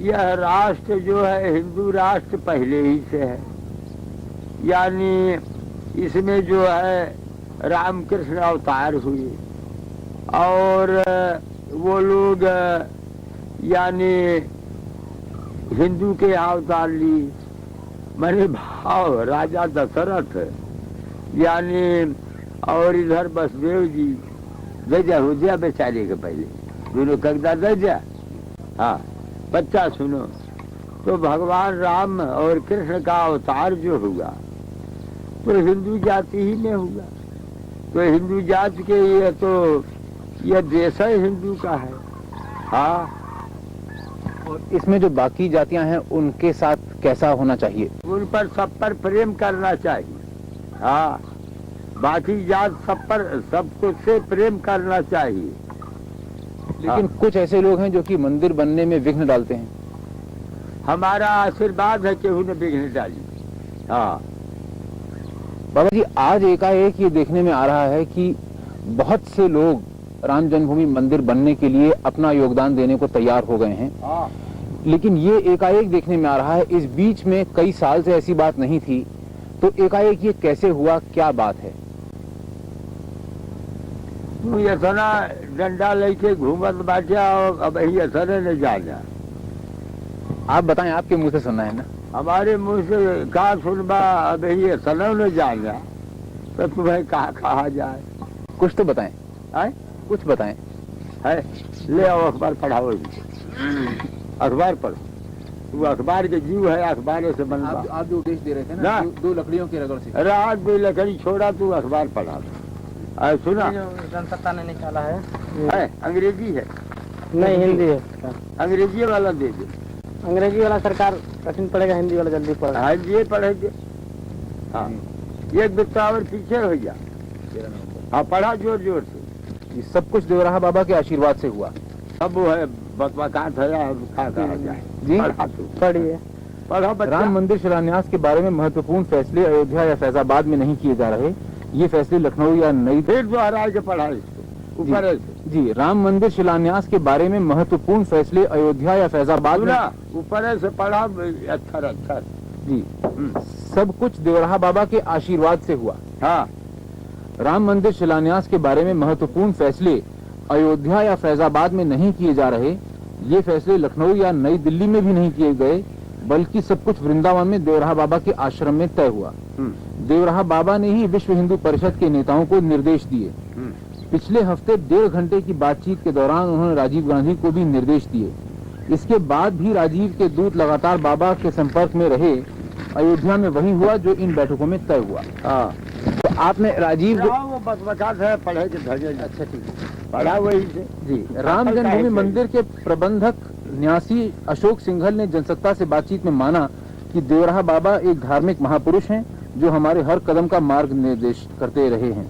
यह राष्ट्र जो है हिंदू राष्ट्र पहले ही से है, यानी इसमें जो है रामकृष्ण अवतार हुए और वो लोग यानी हिंदू के अवतार ली। मैंने भाव राजा दशरथ यानी और इधर बसदेव जी दर्जा हो गया बेचारे के पहले दोनों कगदा दर्जा। हाँ बच्चा सुनो, तो भगवान राम और कृष्ण का अवतार जो हुआ तो हिंदू जाति ही में हुआ। तो हिंदू जाति के ये तो यह देश है हिंदू का है। हाँ, और इसमें जो बाकी जातियां हैं उनके साथ कैसा होना चाहिए? उन पर सब पर प्रेम करना चाहिए। हाँ, बाकी जात सब पर सब कुछ से प्रेम करना चाहिए। लेकिन कुछ ऐसे लोग हैं जो कि मंदिर बनने में विघ्न डालते हैं। हमारा आशीर्वाद है कि उन्हें विघ्न डाली। हाँ बाबा जी, आज एकाएक ये देखने में आ रहा है कि बहुत से लोग राम जन्मभूमि मंदिर बनने के लिए अपना योगदान देने को तैयार हो गए हैं। हाँ, लेकिन ये एकाएक देखने में आ रहा है, इस बीच में कई साल से ऐसी बात नहीं थी, तो एकाएक ये कैसे हुआ, क्या बात है? तू इतना डंडा लेके घूमत बाजा और अब यही असर न जाना। आप बताएं, आपके मुंह से सुनना है ना। हमारे मुंह से कहा सुनबा, अब यही असर न जाना तो तुम्हें कहा कहा जाए। कुछ तो बताएं। आए? कुछ बताएं। है, ले आओ अखबार पढ़ाओ। अखबार पढ़ो, तू अखबार के जीव है, अखबार से बनवा। आप जो उपदेश दे रहे थे ना, दो लकड़ियों की रगड़ से। रात भी लकड़ी छोड़ा, तू अखबार पढ़ा। सुना, जनसत्ता ने निकाला है, अंग्रेजी है नहीं हिंदी है। अंग्रेजी वाला दे दे। अंग्रेजी वाला सरकार कठिन पड़ेगा, हिंदी वाला जल्दी पड़ेगा। हाँ ये पढ़ेगे। हाँ, एक बिस्तावर पीछे हो गया। हाँ पढ़ा जोर जोर से। ये सब कुछ देवराहा बाबा के आशीर्वाद से हुआ। सब वो है बकबकात है या खा जाए जी पढ़ा तो पढ़िए। पढ़ा बच्चा। राम मंदिर शिलान्यास के बारे में महत्वपूर्ण फैसले अयोध्या या फैजाबाद में नहीं किए जा रहे, ये फैसले लखनऊ या नई फिर जो हराए के पढ़ा इसको ऊपर है से। जी, राम मंदिर शिलान्यास के बारे में महत्वपूर्ण फैसले अयोध्या या फैजाबाद में ऊपर है से पढ़ा अच्छा जी सब कुछ देवराहा बाबा के आशीर्वाद से हुआ। हाँ राम मंदिर शिलान्यास के बारे में महत्वपूर्ण फैसले अयोध्या या फैजाबाद में नहीं किए जा रहे, ये फैसले लखनऊ या नई दिल्ली में भी नहीं किए गए, बल्कि सब कुछ वृंदावन में देवराहा बाबा के आश्रम में तय हुआ। देवराहा बाबा ने ही विश्व हिंदू परिषद के नेताओं को निर्देश दिए। पिछले हफ्ते 1.5 घंटे की बातचीत के दौरान उन्होंने राजीव गांधी को भी निर्देश दिए। इसके बाद भी राजीव के दूत लगातार बाबा के संपर्क में रहे। अयोध्या में वही हुआ जो इन बैठकों में तय हुआ। हाँ तो आपने राजीव वो बकबकात है पढ़े के धजे। अच्छा ठीक है पढ़ा वही से। जी, राम जन्मभूमि मंदिर के प्रबंधक न्यासी अशोक सिंघल ने जनसत्ता से बातचीत में माना कि देवराहा बाबा एक धार्मिक महापुरुष हैं जो हमारे हर कदम का मार्ग निर्देश करते रहे हैं।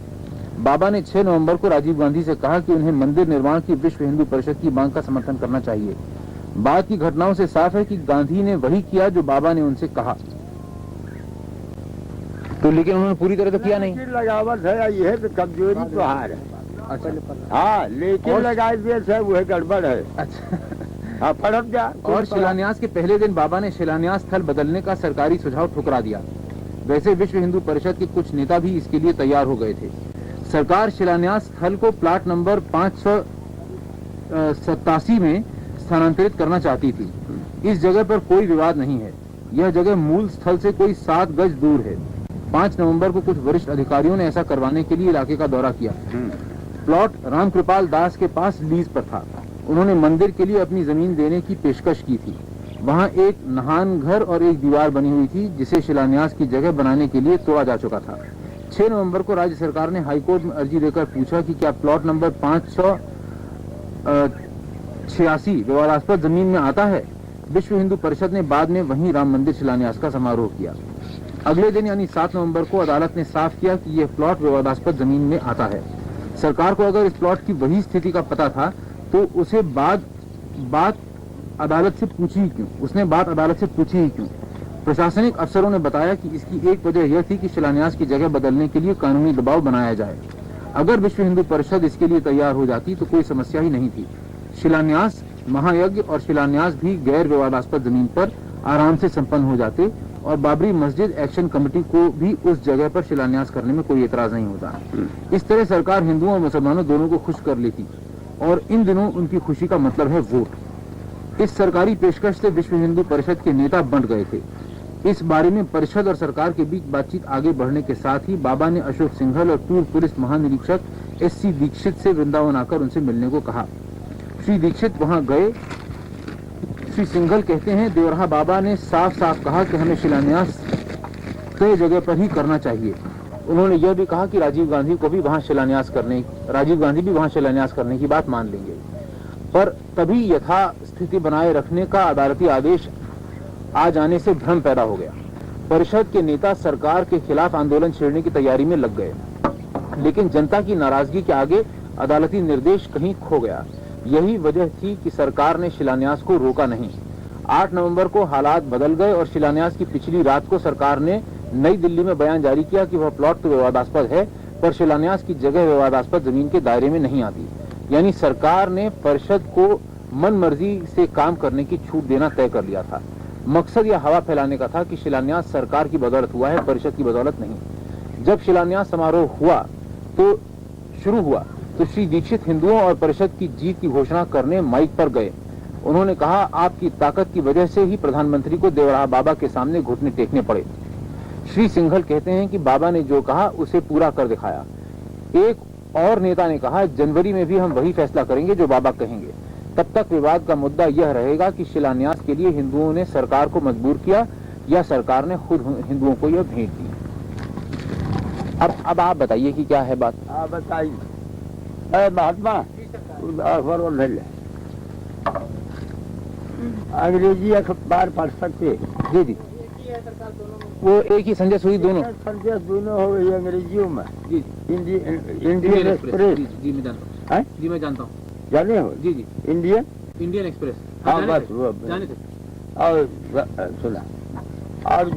बाबा ने 6 नवंबर को राजीव गांधी से कहा कि उन्हें मंदिर निर्माण की विश्व हिंदू परिषद की मांग का समर्थन करना चाहिए। बाद की घटनाओं से साफ है कि गांधी ने वही किया जो बाबा ने उनसे कहा। तो लेकिन उन्होंने पूरी तरह तो किया नहीं। लगावट है ये तो कमजोरी तो हार है। अच्छा हाँ लेकिन लगाए दिए है वो गड़बड़ है। अच्छा हाँ पढ़ब जा। और शिलान्यास के पहले दिन बाबा ने शिलान्यास स्थल बदलने का सरकारी सुझाव ठुकरा दिया। वैसे विश्व हिंदू परिषद के कुछ नेता भी इसके लिए तैयार हो गए थे। सरकार शिलान्यास स्थल को प्लाट नंबर 587 में स्थानांतरित करना चाहती थी। इस जगह पर कोई विवाद नहीं है। यह जगह मूल स्थल से कोई 7 गज दूर है। 5 नवंबर को कुछ वरिष्ठ अधिकारियों ने ऐसा करवाने के लिए इलाके का दौरा किया। प्लॉट रामकृपाल दास के पास लीज पर था। उन्होंने मंदिर के लिए अपनी जमीन देने की पेशकश की थी। वहां एक नहान घर और एक दीवार बनी हुई थी जिसे शिलान्यास की जगह बनाने के लिए तोड़ा जा चुका था। 6 नवंबर को राज्य सरकार ने हाईकोर्ट में अर्जी देकर पूछा कि क्या प्लॉट नंबर 586 विवादास्पद जमीन में आता है। विश्व हिंदू परिषद ने बाद में वहीं राम मंदिर शिलान्यास का समारोह किया। अगले दिन यानी 7 नवंबर को अदालत ने साफ किया कि यह प्लॉट विवादास्पद जमीन में आता है। सरकार को अगर इस प्लॉट की वही स्थिति का पता था तो उसे बात अदालत से पूछी ही क्यों? उसने बात अदालत से पूछी ही क्यों? प्रशासनिक अफसरों ने बताया कि इसकी एक वजह यह थी कि शिलान्यास की जगह बदलने के लिए कानूनी दबाव बनाया जाए। अगर विश्व हिंदू परिषद इसके लिए तैयार हो जाती तो कोई समस्या ही नहीं थी। शिलान्यास महायज्ञ और शिलान्यास भी गैर विवादास्पद जमीन पर आराम से संपन्न हो जाते और बाबरी मस्जिद एक्शन कमेटी को भी उस जगह पर शिलान्यास करने में कोई एतराज नहीं होता। इस तरह सरकार हिंदुओं और मुसलमानों दोनों को खुश कर लेती और इन दिनों उनकी खुशी का मतलब है वोट। इस सरकारी पेशकश से विश्व हिंदू परिषद के नेता बंट गए थे। इस बारे में परिषद और सरकार के बीच बातचीत आगे बढ़ने के साथ ही बाबा ने अशोक सिंघल और पूर्व पुलिस महानिरीक्षक SC दीक्षित से वृंदावन आकर उनसे मिलने को कहा। श्री दीक्षित वहां गए। श्री सिंघल कहते हैं देवराहा बाबा ने साफ साफ कहा कि हमें शिलान्यास तय जगह पर ही करना चाहिए। उन्होंने यह भी कहा कि राजीव गांधी भी वहां शिलान्यास करने की बात मान लेंगे, पर तभी यथास्थिति बनाए रखने का अदालती आदेश आ जाने से भ्रम पैदा हो गया। परिषद के नेता सरकार के खिलाफ आंदोलन छेड़ने की तैयारी में लग गए, लेकिन जनता की नाराजगी के आगे अदालती निर्देश कहीं खो गया। यही वजह थी कि सरकार ने शिलान्यास को रोका नहीं। 8 नवंबर को हालात बदल गए और शिलान्यास की पिछली रात को सरकार ने नई दिल्ली में बयान जारी किया कि वह प्लॉट तो विवादास्पद है, पर शिलान्यास की जगह विवादास्पद जमीन के दायरे में नहीं आती। यानी सरकार ने परिषद को मन मर्जी से काम करने की छूट देना तय कर लिया था। मकसद यह हवा फैलाने का था कि शिलान्यास सरकार की बदौलत हुआ है, परिषद की बदौलत नहीं। जब शिलान्यास समारोह शुरू हुआ तो श्री दीक्षित हिंदुओं और परिषद की जीत की घोषणा करने माइक पर गए। उन्होंने कहा, आपकी ताकत की वजह से ही प्रधानमंत्री को देवराहा बाबा के सामने घुटने टेकने पड़े। श्री सिंघल कहते हैं कि बाबा ने जो कहा उसे पूरा कर दिखाया। एक और नेता ने कहा, जनवरी में भी हम वही फैसला करेंगे जो बाबा कहेंगे। तब तक विवाद का मुद्दा यह रहेगा कि शिलान्यास के लिए हिंदुओं ने सरकार को मजबूर किया या सरकार ने खुद हिंदुओं को यह भेंट दी। अब आप बताइए कि क्या है बात। आप बताइए महात्मा। अंग्रेजी अखबार पढ़ सकते? जी जी। वो एक ही संजय सूरी दोनों संजय दोनों हो गई अंग्रेजियों में। जी इंडियन एक्सप्रेस। जी मैं जानता हूँ। जी मैं जानता हूँ। जाने हो? जी जी इंडियन एक्सप्रेस। हाँ बस वो जाने थे। और सुना और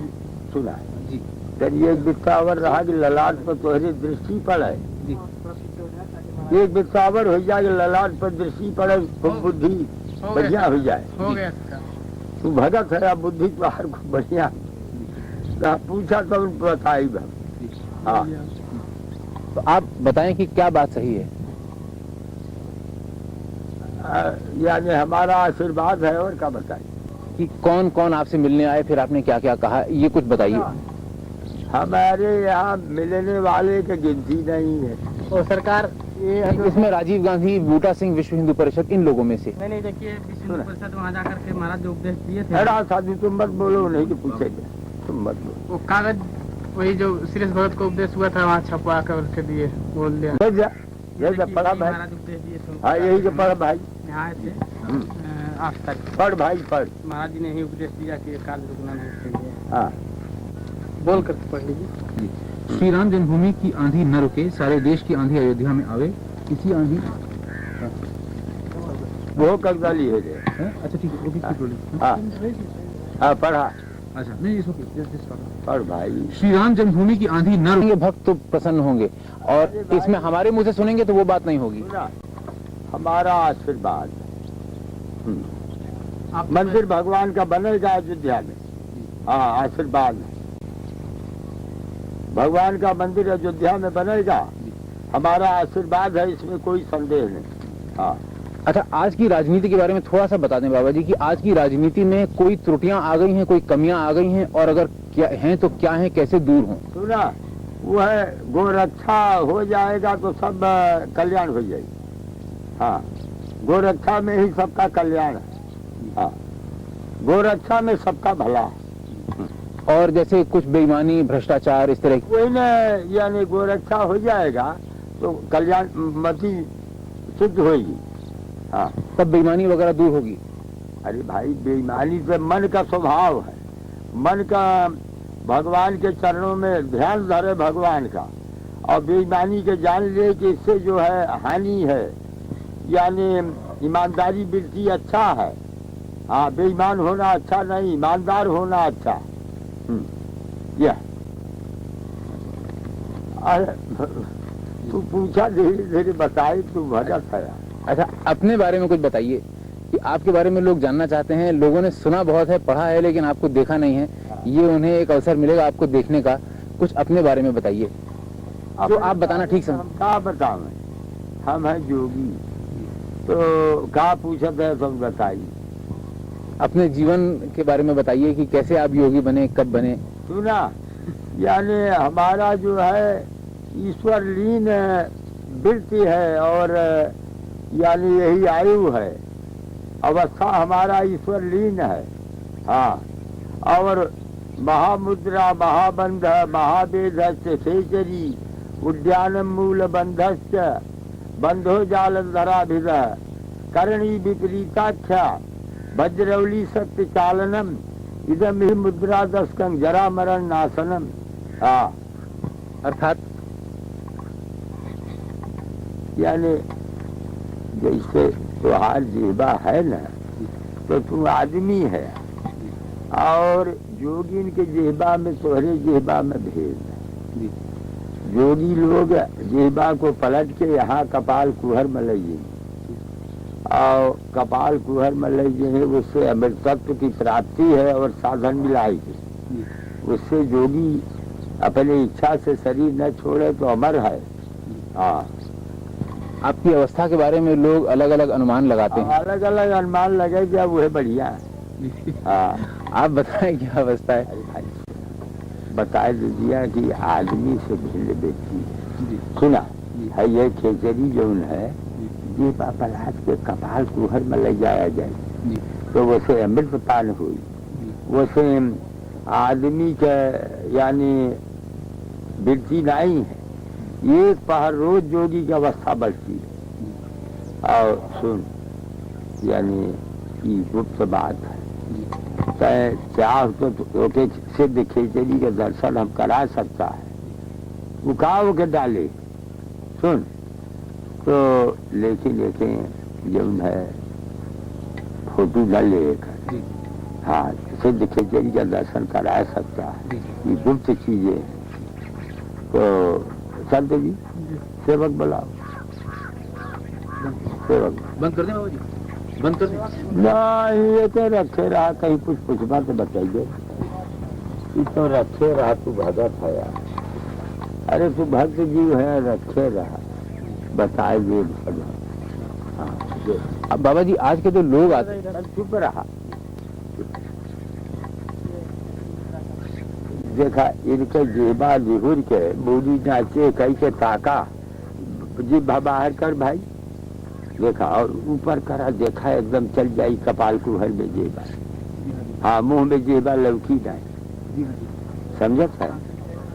सुना जी फिर ये बिस्तावर रहा कि ललाट पर तोहरी दृष्टि पड़े। जी एक बिस्तावर हो जाए कि ललाट पर दृष्टि पड़े तो बुद्धि बढ़िया हो जाए। हो गया। तू भगत है बुद्धि तुहार को बढ़िया पूछा तो बताई। हाँ तो आप बताएं कि क्या बात सही है। यानी हमारा आशीर्वाद है और क्या बताएं कि कौन कौन आपसे मिलने आए, फिर आपने क्या क्या कहा, ये कुछ बताइए। हमारे यहाँ मिलने वाले की गिनती नहीं है। और सरकार ये इसमें राजीव गांधी, बूटा सिंह, विश्व हिंदू परिषद, इन लोगों में से नहीं देखिए विश्व हिंदू परिषद वहाँ जाकर के महाराज जो उपदेश दिए थे। अरे साधु तुम मत बोलो, नहीं तो पूछेंगे, तुम मत बोलो। वो कागज वही जो श्रीश भगत को उपदेश हुआ था वहाँ छपवा कर दिए, बोल दिया पढ़ा भाई। महाराज उपदेश दिए थे। हाँ यही तो पढ़ भाई, यहाँ थे आज तक पढ़ भाई पढ़। महाराज जी ने ही उपदेश दिया कि काल रुकना नहीं चाहिए। हाँ बोल कर पढ़ लीजिए। श्री राम जन्मभूमि की आंधी न रुके, सारे देश की आंधी अयोध्या में आवे। इसी आंधी वो कगदाली है जे। अच्छा ठीक है, वो भी बोलिए। हाँ हाँ पढ़ा। अच्छा नहीं इसको पढ़ भाई। श्री राम जन्मभूमि की आंधी न रुके, भक्त तो प्रसन्न होंगे, और इसमें हमारे मुंह से सुनेंगे तो वो बात नहीं होगी। हमारा आशीर्वाद मंदिर भगवान का बनेगा अयोध्या में। हाँ आशीर्वाद भगवान का मंदिर अयोध्या में बनेगा, हमारा आशीर्वाद है, इसमें कोई संदेह नहीं। हाँ अच्छा आज की राजनीति के बारे में थोड़ा सा बता दें बाबा जी कि आज की राजनीति में कोई त्रुटियां आ गई हैं, कोई कमियां आ गई हैं, और अगर क्या हैं तो क्या हैं, कैसे दूर हों। सुना वो है गोरक्षा हो जाएगा तो सब कल्याण हो जाएगी। हाँ गोरक्षा में ही सबका कल्याण है। हाँ गोरक्षा में सबका भला है। और जैसे कुछ बेईमानी, भ्रष्टाचार, इस तरह की वही न, यानी गोरक्षा हो जाएगा तो कल्याण मति सिद्ध होगी। हाँ तब बेईमानी वगैरह दूर होगी। अरे भाई बेईमानी से मन का स्वभाव है, मन का भगवान के चरणों में ध्यान धरे भगवान का, और बेईमानी के जान ले कि इससे जो है हानि है, यानी ईमानदारी बिल्कुल अच्छा है। हाँ बेईमान होना अच्छा नहीं, ईमानदार होना अच्छा। यह अरे तू पूछा धीरे धीरे बताई, तू भगत है। अच्छा अपने बारे में कुछ बताइए कि आपके बारे में लोग जानना चाहते हैं। लोगों ने सुना बहुत है, पढ़ा है, लेकिन आपको देखा नहीं है। ये उन्हें एक अवसर मिलेगा आपको देखने का। कुछ अपने बारे में बताइए जो आप बताना ठीक समझ। क्या बताओ, हम हैं योगी, तो क्या पूछते है सब बताइए। अपने जीवन के बारे में बताइए कि कैसे आप योगी बने, कब बने। सुना यानी हमारा जो है ईश्वर लीन वृत्ति है, और यानी यही आयु है, अवस्था हमारा ईश्वर लीन है। हाँ और महामुद्रा महाबंध महावेद सेचरी उद्यान मूल बंधश्च बंधो जालंधराभिध करणी विपरीताख्या वज्रौली सत्य चालनम इदम ही मुद्रा दस्कं जरा मरण नाशनम। हाँ अर्थात यानी जैसे तुहार जीवा है ना, तो तू आदमी है, और जोगिन के जेबा में तोहरे जेबा में भेद है। जोगी लोग जेबा को पलट के यहाँ कपाल कुहर में ले जाएंगे, और कपाल कुहर में ले जाएंगे, उससे अमृतत्व की प्राप्ति है और साधन मिलाएगी। उससे जोगी अपनी इच्छा से शरीर न छोड़े तो अमर है। हाँ आपकी अवस्था के बारे में लोग अलग अलग अनुमान लगाते हैं। अलग अलग अनुमान लगेगा, वो है बढ़िया। हाँ आप बताएं क्या अवस्था है। बता दीजिए कि आदमी से भिन्न व्यक्ति है। सुना है ये खेचरी जो है, ये पलाश के कपाल कुहर में ले जाया जाए तो वैसे अमृत पान हुई, वैसे आदमी के यानी वृत्ति नहीं है। एक पहर रोज जोगी की अवस्था बढ़ती है। और सुन यानी ये गुप्त बात है, चाह तो ओके सिद्ध खिचड़ी के दर्शन हम करा सकता है, वो कहा के डाले सुन तो, लेकिन जो है फोटो डाले हाँ सिद्ध खिचड़ी का दर्शन करा सकता है, ये गुप्त चीजें हैं। तो संत जी सेवक बुलाओ, सेवक बंद कर दें बाबा जी, बंद कर दें। नहीं ये तो रखे रहा, कहीं कुछ पूछना तो बताइए। ये तो रखे रहा, तू भगत है यार, अरे तू भक्त जीव है, रखे रहा बताए ये हाँ। अब बाबा जी आज के जो लोग आते हैं, चुप रहा, देखा इनके जेबा लिहुर के बूढ़ी नाचे कहीं के ताका जी बाहर कर भाई, देखा और ऊपर करा, देखा एकदम चल जाई कपाल कुहर में जेबा, हाँ मुंह में जेबा लौकी नहीं, समझत है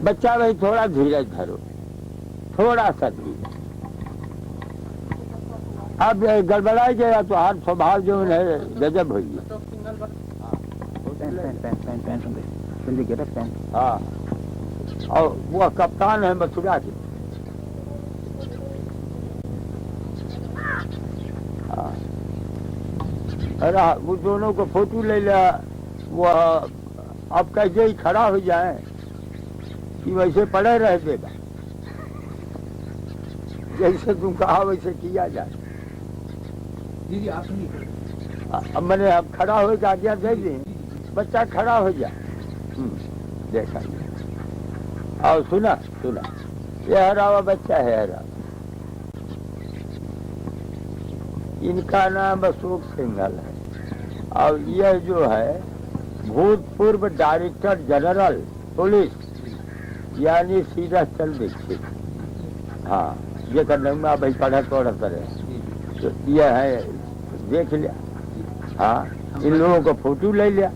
बच्चा भाई, थोड़ा धीरज धरो, थोड़ा सा धीरज। अब गड़बड़ा गया तो हर स्वभाव जो है गजब हो गया। हाँ और वो कप्तान है मथुरा के, हाँ अरे वो दोनों को फोटो ले लिया, वो अब कैसे ही खड़ा हो जाए कि वैसे पड़े रह देगा, जैसे तुम कहा वैसे किया जाए। जी आप सुनिए, अब मैंने अब खड़ा हो के आज्ञा दे दी, बच्चा खड़ा हो जाए, देखा और सुना ये हरा हुआ बच्चा है, हरा, इनका नाम अशोक सिंघल है और यह जो है भूतपूर्व डायरेक्टर जनरल पुलिस यानी सीरथ चंद्र दीक्षित, हाँ ये करना भाई पढ़त रहे तो यह है, देख लिया, हाँ इन लोगों को फोटो ले लिया,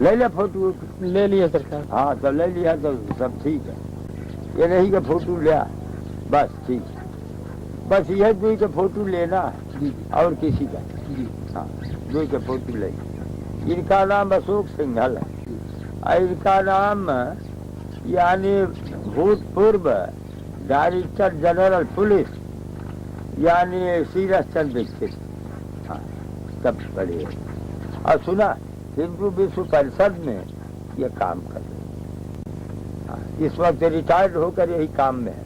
ले लिया फोटो, ले लिया सरकार, हाँ तो ले लिया तो सब ठीक है, ये नहीं कि फोटो लिया बस ठीक, बस यह दुई के फोटो लेना है और किसी का, हाँ दुई के फोटो ले। इनका नाम अशोक सिंघल है और इनका नाम यानी भूतपूर्व डायरेक्टर जनरल पुलिस यानी सीरथ चंद्र दीक्षित, हाँ सब बड़े। और सुना हिंदू विश्व परिषद में ये काम कर रहे, हाँ इस वक्त रिटायर्ड होकर यही काम में है,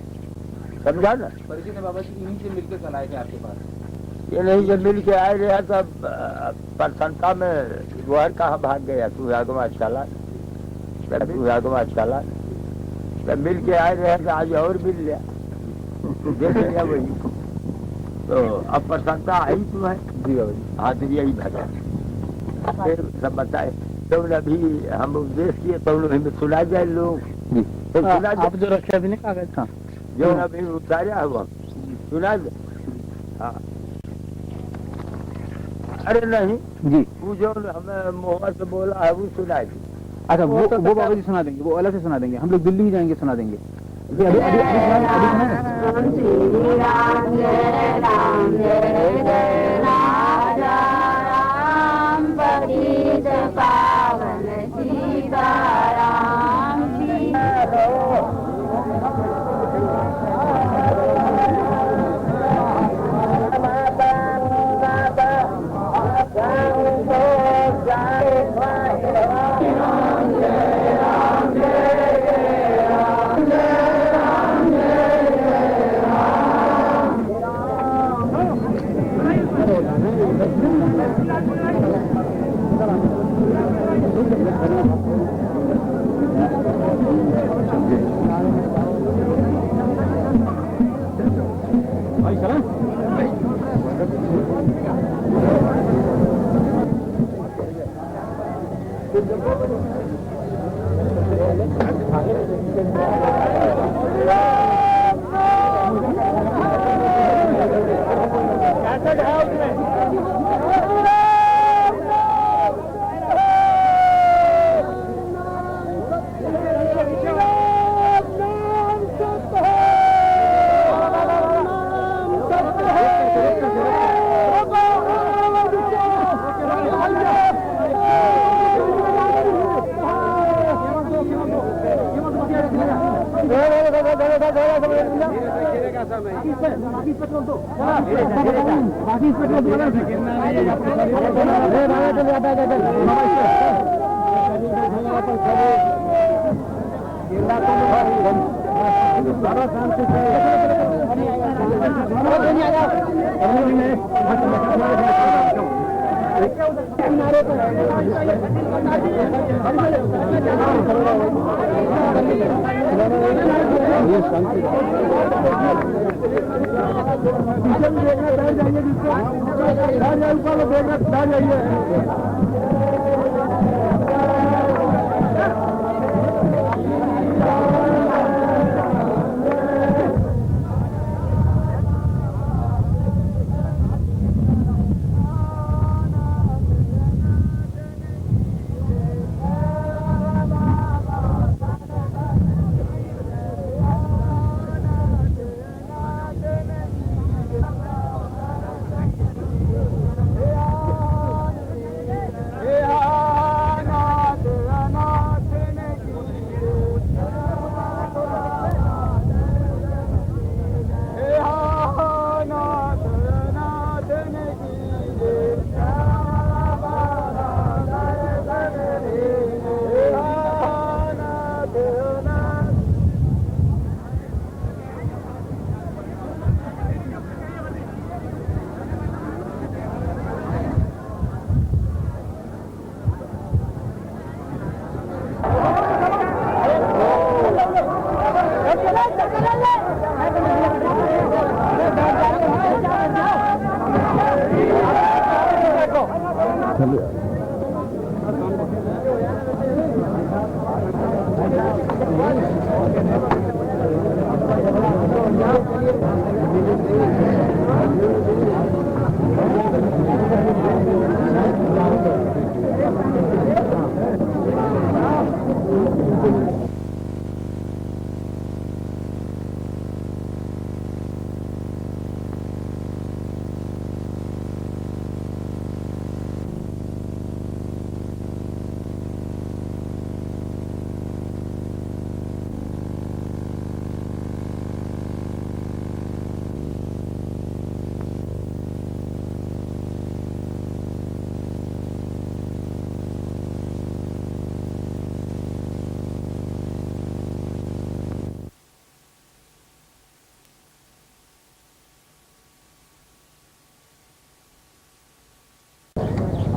समझा ना। परिचित है बाबा जी, इन्हीं से मिलकर कल आए थे आपके पास। ये नहीं जब मिल के आए रहा तब प्रसन्नता में गोहर कहाँ भाग गया, तू आगमा चला, तू आगमा चला, तब मिल के आए रहे तो आज और मिल लिया, देख लिया वही तो अब प्रसन्नता आई तू है। जी बाबा जी, हाँ तो यही भगा फिर सब बताए, तो अभी हम उपदेश किए तो हमें सुना जाए लोग, तो सुना आप जो रखे अभी नहीं कागज, हाँ जो अभी उतारा हुआ सुना दे, हाँ अरे नहीं जी, वो जो हमें मुँह से बोला है वो सुनाई दी। अच्छा वो बाबा जी सुना देंगे, वो अलग से सुना देंगे, हम लोग दिल्ली ही जाएंगे सुना देंगे। अभी अभी अभी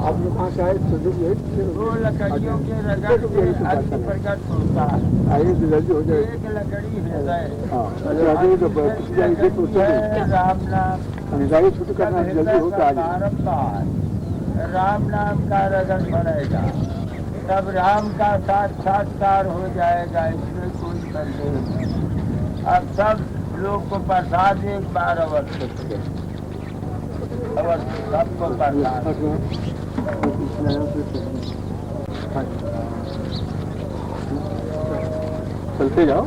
आप लोग कहाँ से आए? वो लकड़ियों के रगड़ के अग्नि प्रकट होता है। आइए तो जल्दी हो जाए। एक लकड़ी हृदय राम नाम गाड़ी छुट्टी करना जल्दी होता है। बारंबार राम नाम का रगड़ पड़ेगा, तब राम का साक्षात्कार हो जाएगा, इसमें कोई संदेह नहीं। अब सब लोग को प्रसाद एक बार अवश्य सबको प्रसाद। चलते जाओ।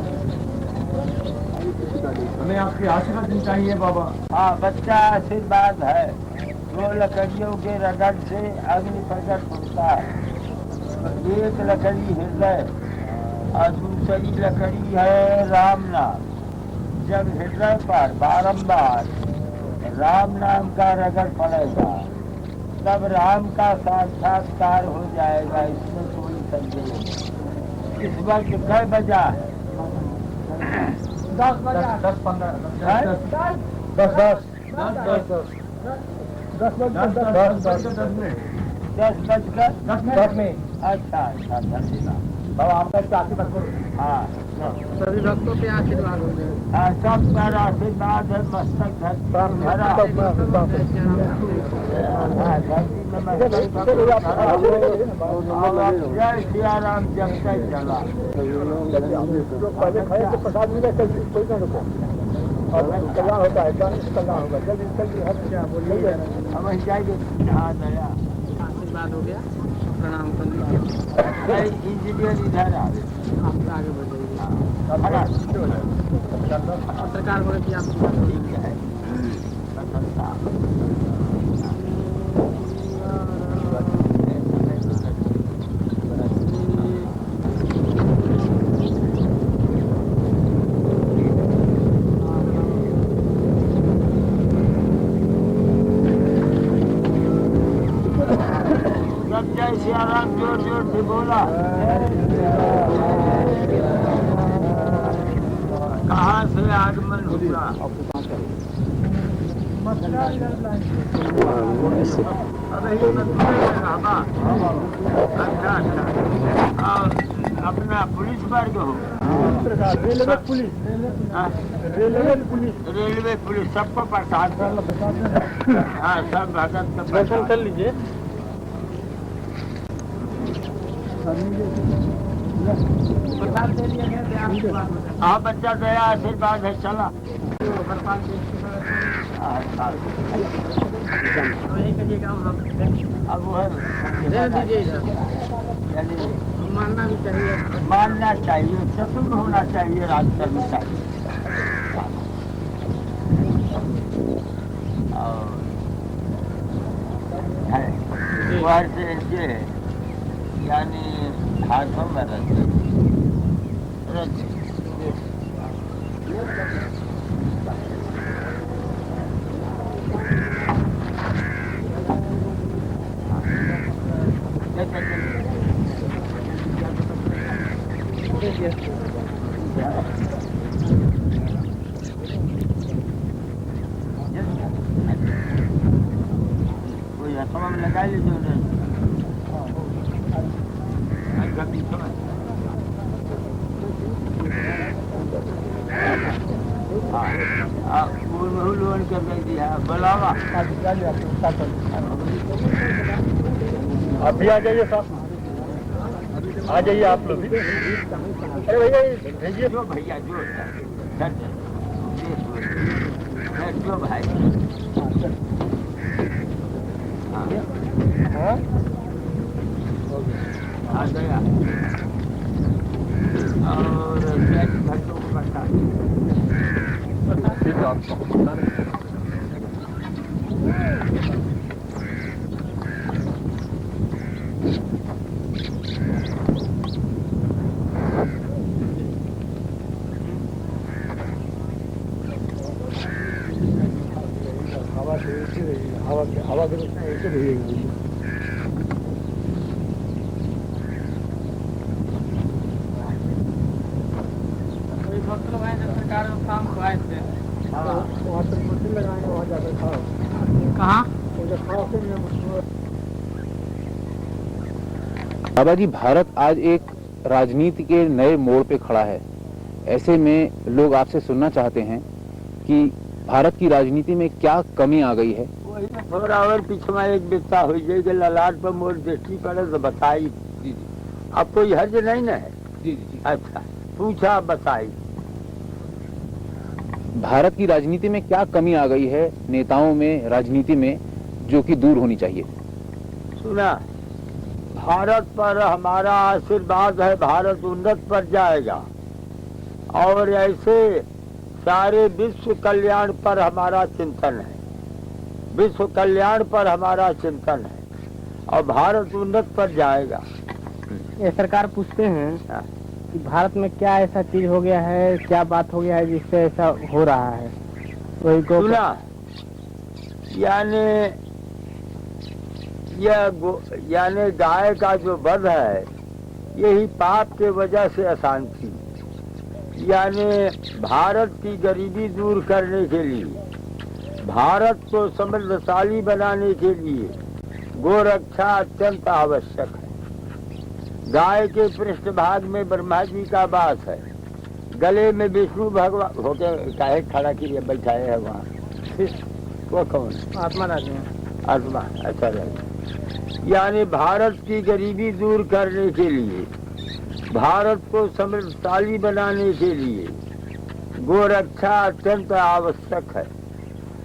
हमें आपकी आशीर्वाद चाहिए बाबा। हाँ, बच्चा आशीर्वाद है। दो लकड़ियों के रगड़ से अग्नि प्रकट होता है। एक लकड़ी हृदय और दूसरी लकड़ी है राम नाम। जब हृदय पर बारंबार राम नाम का रगड़ पड़ेगा, तब राम का साक्षात्कार हो जाएगा, इसमें कोई संदेह नहीं। इस वक्त कई बजा है? 10 बजा। 10-15 10 में। अच्छा, धन्यवाद बाबा, आपका आशीर्वाद करो। हाँ, सभी भक्तों पे आशीर्वाद हो जाए। सब पर आशीर्वाद है, मस्तक जय सिया राम। जब तक चला प्रसाद मिले कोई ना रुको। और कल्याण होता है, कल्याण होगा। जल्दी हम जाएंगे। हाँ दया आशीर्वाद हो गया, प्रणाम कर लीजिए। इंजीनियर इधर आ आगे बढ़ जाइए। पत्रकार बोले कि आप ठीक है। जोर जोर से बोला। कहाँ से आगमन हुआ? अच्छा अच्छा। और अपना पुलिस वर्ग हो? रेलवे पुलिस, रेलवे पुलिस सबको प्रसाद। हाँ, सब भगत का दर्शन कर लीजिए। हाँ बच्चा, दया आशीर्वाद है। चला अब वो यानी मानना भी चाहिए, मानना चाहिए, चतुर होना चाहिए, राज करना चाहिए। और है बाहर से इनके यानी हाथों में रच कोई हथवा में लगा लीजिए। लोन कर दिया बुलावा। आप भी आ जाइए साहब, आ जाइए आप लोग भी। अरे भैया भेजिए। जो भैया जो जो भाई। हाँ आ गया। और भक्तों को बता हवा के ऐसे भेजेंगे। कहाँ? बाबा जी, भारत आज एक राजनीति के नए मोड़ पे खड़ा है। ऐसे में लोग आपसे सुनना चाहते हैं कि भारत की राजनीति में क्या कमी आ गई है। थोड़ा और पीछे में एक बिस्ता हो जाएगी, ललाट पर मोर दृष्टि पड़े तो बताई। जी जी अब कोई हर्ज नहीं न है? जी जी। अच्छा, पूछा बताई। भारत की राजनीति में क्या कमी आ गई है नेताओं में, राजनीति में, जो कि दूर होनी चाहिए? सुना, भारत पर हमारा आशीर्वाद है, भारत उन्नत पर जाएगा। और ऐसे सारे विश्व कल्याण पर हमारा चिंतन है, विश्व कल्याण पर हमारा चिंतन है, और भारत उन्नत पर जाएगा। ये सरकार पूछते हैं हाँ। कि भारत में क्या ऐसा चीज हो गया है, क्या बात हो गया है जिससे ऐसा हो रहा है? वही को सुना, यानी गाय का जो वध है, यही पाप के वजह से अशांति। यानी भारत की गरीबी दूर करने के लिए, भारत को समृद्धशाली बनाने के लिए गोरक्षा अत्यंत आवश्यक है। गाय के पृष्ठभाग में ब्रह्मा जी का वास है, गले में विष्णु भगवान होके काहे खड़ा किए बैठाए है वहाँ। वो कौन? आत्मा राजी आत्मा। अच्छा रहे। यानी भारत की गरीबी दूर करने के लिए, भारत को समृद्धशाली बनाने के लिए गोरक्षा अत्यंत आवश्यक है।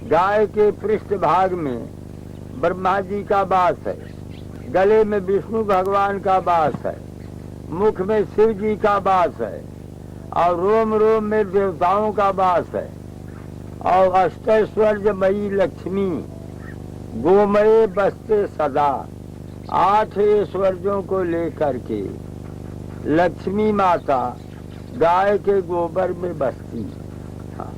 गाय के पृष्ठभाग में ब्रह्मा जी का वास है, गले में विष्णु भगवान का वास है, मुख में शिव जी का वास है, और रोम रोम में देवताओं का वास है, और अष्टैश्वर्यमयी लक्ष्मी गोमय बसते सदा। 8 ऐश्वर्यों को लेकर के लक्ष्मी माता गाय के गोबर में बसती। हाँ।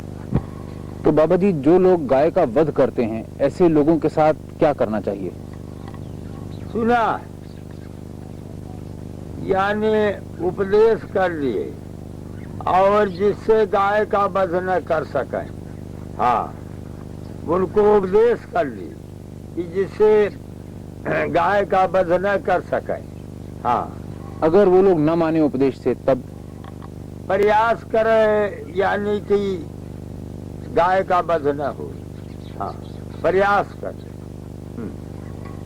तो बाबा जी, जो लोग गाय का वध करते हैं, ऐसे लोगों के साथ क्या करना चाहिए? सुना, यानी उपदेश कर लिए और जिससे गाय का वध न कर सके, हाँ, उनको उपदेश कर लिए कि जिससे गाय का वध न कर सके। हाँ, अगर वो लोग न माने उपदेश से तब प्रयास करे, यानी कि गाय का वध न हो। हाँ, प्रयास करे।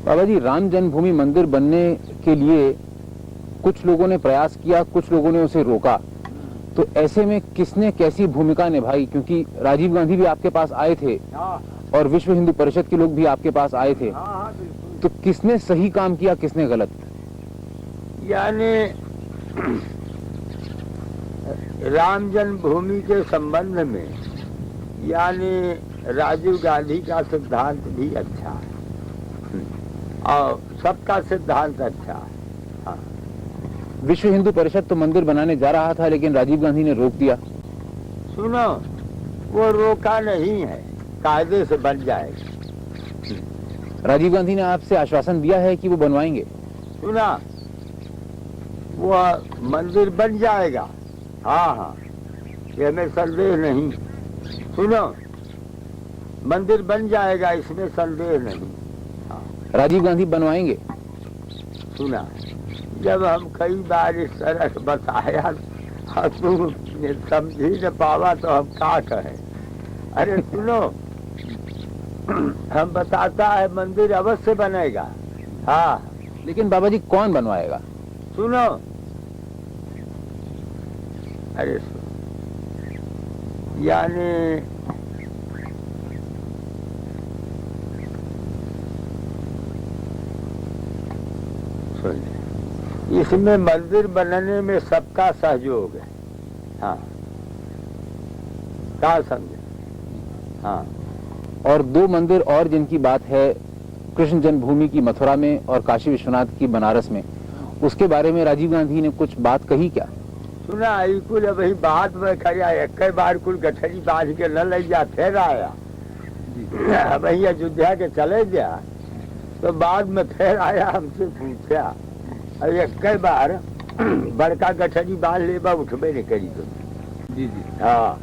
बाबा जी, राम जन्मभूमि मंदिर बनने के लिए कुछ लोगों ने प्रयास किया, कुछ लोगों ने उसे रोका, तो ऐसे में किसने कैसी भूमिका निभाई? क्योंकि राजीव गांधी भी आपके पास आए थे और विश्व हिंदू परिषद के लोग भी आपके पास आए थे, तो किसने सही काम किया, किसने गलत? यानी राम जन्मभूमि के संबंध में यानी राजीव गांधी का सिद्धांत भी अच्छा है और सबका सिद्धांत अच्छा है। हाँ। विश्व हिंदू परिषद तो मंदिर बनाने जा रहा था, लेकिन राजीव गांधी ने रोक दिया। सुनो, वो रोका नहीं है, कायदे से बन जाएगा। राजीव गांधी ने आपसे आश्वासन दिया है कि वो बनवाएंगे। सुना, वो मंदिर बन जाएगा। हाँ हाँ, ये में संदेह नहीं। सुनो, मंदिर बन जाएगा, इसमें संदेह नहीं। हाँ। राजीव गांधी बनवाएंगे। सुना, जब हम कई बार इस तरह बताया और तुम समझी न पावा तो हम क्या कहें। अरे सुनो, हम बताता है मंदिर अवश्य बनेगा। हाँ, लेकिन बाबा जी कौन बनवाएगा? सुनो, अरे यानी सुन, इसमें मंदिर बनने में सबका सहयोग है। हाँ, क्या समझे? हाँ, और दो मंदिर और जिनकी बात है, कृष्ण जन्मभूमि की मथुरा में और काशी विश्वनाथ की बनारस में, उसके बारे में राजीव गांधी ने कुछ बात कही क्या? सुना, कुल वही बात में खरिया, एक बार कुल गठरी बांध के न ले जा, फिर आया वही अयोध्या के चले गया, तो बाद में फिर आया, हमसे पूछा, और एक बार बड़का गठरी बांध ले बा, उठबे नहीं करी तुम। जी जी। हाँ।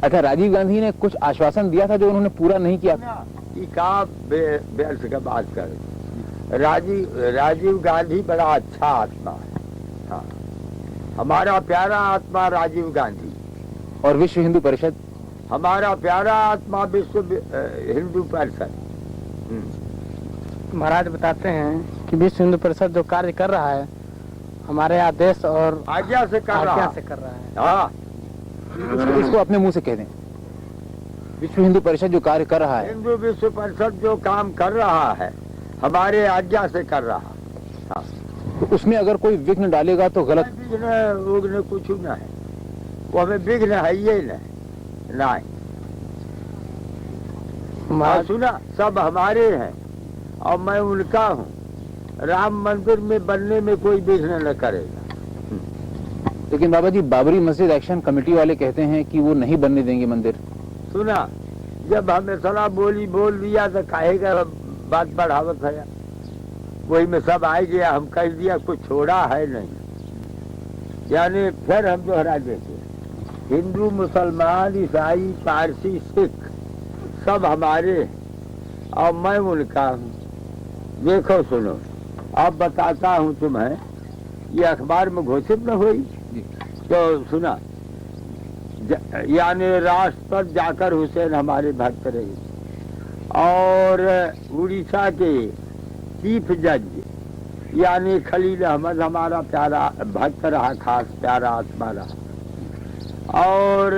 अच्छा, राजीव गांधी ने कुछ आश्वासन दिया था जो उन्होंने पूरा नहीं किया था। व्यर्थ का बात कर। राजीव गांधी बड़ा अच्छा आत्मा है। हाँ, हमारा प्यारा आत्मा राजीव गांधी। और विश्व हिंदू परिषद? हमारा प्यारा आत्मा विश्व हिंदू परिषद। महाराज बताते हैं कि विश्व हिंदू परिषद जो कार्य कर रहा है, हमारे आदेश और आज्ञा से कर रहा है। हाँ, इसको अपने मुंह से कह दें। विश्व हिंदू परिषद जो कार्य कर रहा है, हिंदू विश्व परिषद जो काम कर रहा है, हमारे आज्ञा से कर रहा है। हाँ। तो उसमें अगर कोई विघ्न डालेगा तो गलत? विघ्न कुछ न है, वो हमें विघ्न है ये नहीं। सुना, सब हमारे हैं और मैं उनका हूँ। राम मंदिर में बनने में कोई विघ्न न करेगा। लेकिन बाबा जी, बाबरी मस्जिद एक्शन कमेटी वाले कहते हैं कि वो नहीं बनने देंगे मंदिर। सुना, जब हमें सलाह बोल दिया तो काहेगा बात बढ़ावत है, वही में सब आ गया, हम कह दिया, कुछ छोड़ा है नहीं। यानी फिर हम दोहरा देते, हिंदू मुसलमान ईसाई पारसी सिख सब हमारे और मैं उनका हूँ। देखो सुनो, अब बताता हूँ तुम्हें, ये अखबार में घोषित न हुई तो सुना, यानी राष्ट्र पर जाकर हुसैन हमारे भक्त रहे और उड़ीसा के चीफ जज यानी खलील अहमद हमारा प्यारा भक्त रहा, खास प्यारा आत्मा रहा, और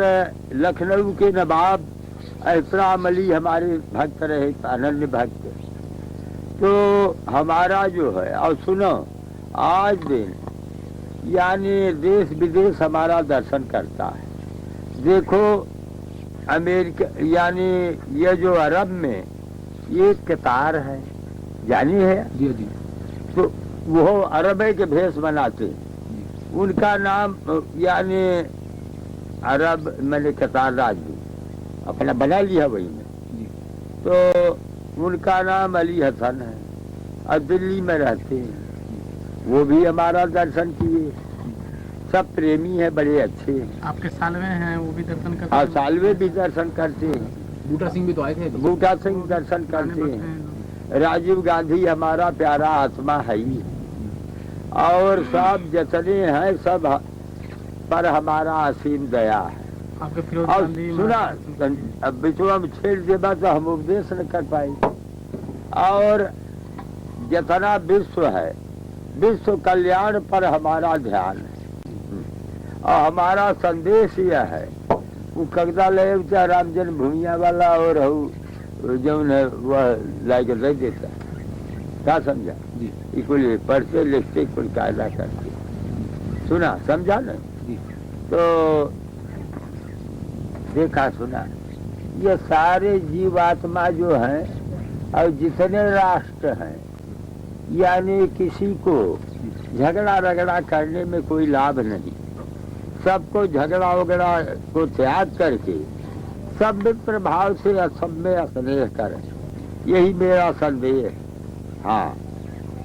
लखनऊ के नवाब एहतराम अली हमारे भक्त रहे, अनन्य भक्त। तो हमारा जो है, और सुनो, आज दिन यानी देश विदेश हमारा दर्शन करता है। देखो, अमेरिका यानी ये जो अरब में ये कतार है, जानी है? जी जी। तो वो अरब के भेष बनाते, उनका नाम यानी अरब मैंने कतार राजदूत अपना बना लिया वही में। तो उनका नाम अली हसन है और दिल्ली में रहते हैं। वो भी हमारा दर्शन किए। सब प्रेमी है, बड़े अच्छे हैं। आपके सालवे हैं, वो भी दर्शन करते हाँ, हैं। सालवे भी दर्शन करते हैं। बूटा सिंह भी तो आए थे। बूटा सिंह दर्शन करते हैं। राजीव गांधी हमारा प्यारा आत्मा है ही। और सब जितने हैं सब पर हमारा असीम दया है। आपके फिरोज और गांधी सुना, अब बिचवा में छेड़ देगा तो हम उपदेश न कर पाए। और जितना विश्व है, विश्व कल्याण पर हमारा ध्यान है। और हमारा संदेश यह है, वो कगदा ले राम जन्मभूमिया वाला और जो है वह लाइक रह देता है। क्या समझा जी? कुल पढ़ते लिखते कुल कायदा करते। सुना, समझा न? तो देखा सुना, ये सारे जीवात्मा जो हैं और जितने राष्ट्र हैं, यानी किसी को झगड़ा रगड़ा करने में कोई लाभ नहीं। सबको झगड़ा वगड़ा को त्याग करके सब मित्र भाव से सब में स्नेह करें, यही मेरा संदेश है। हाँ,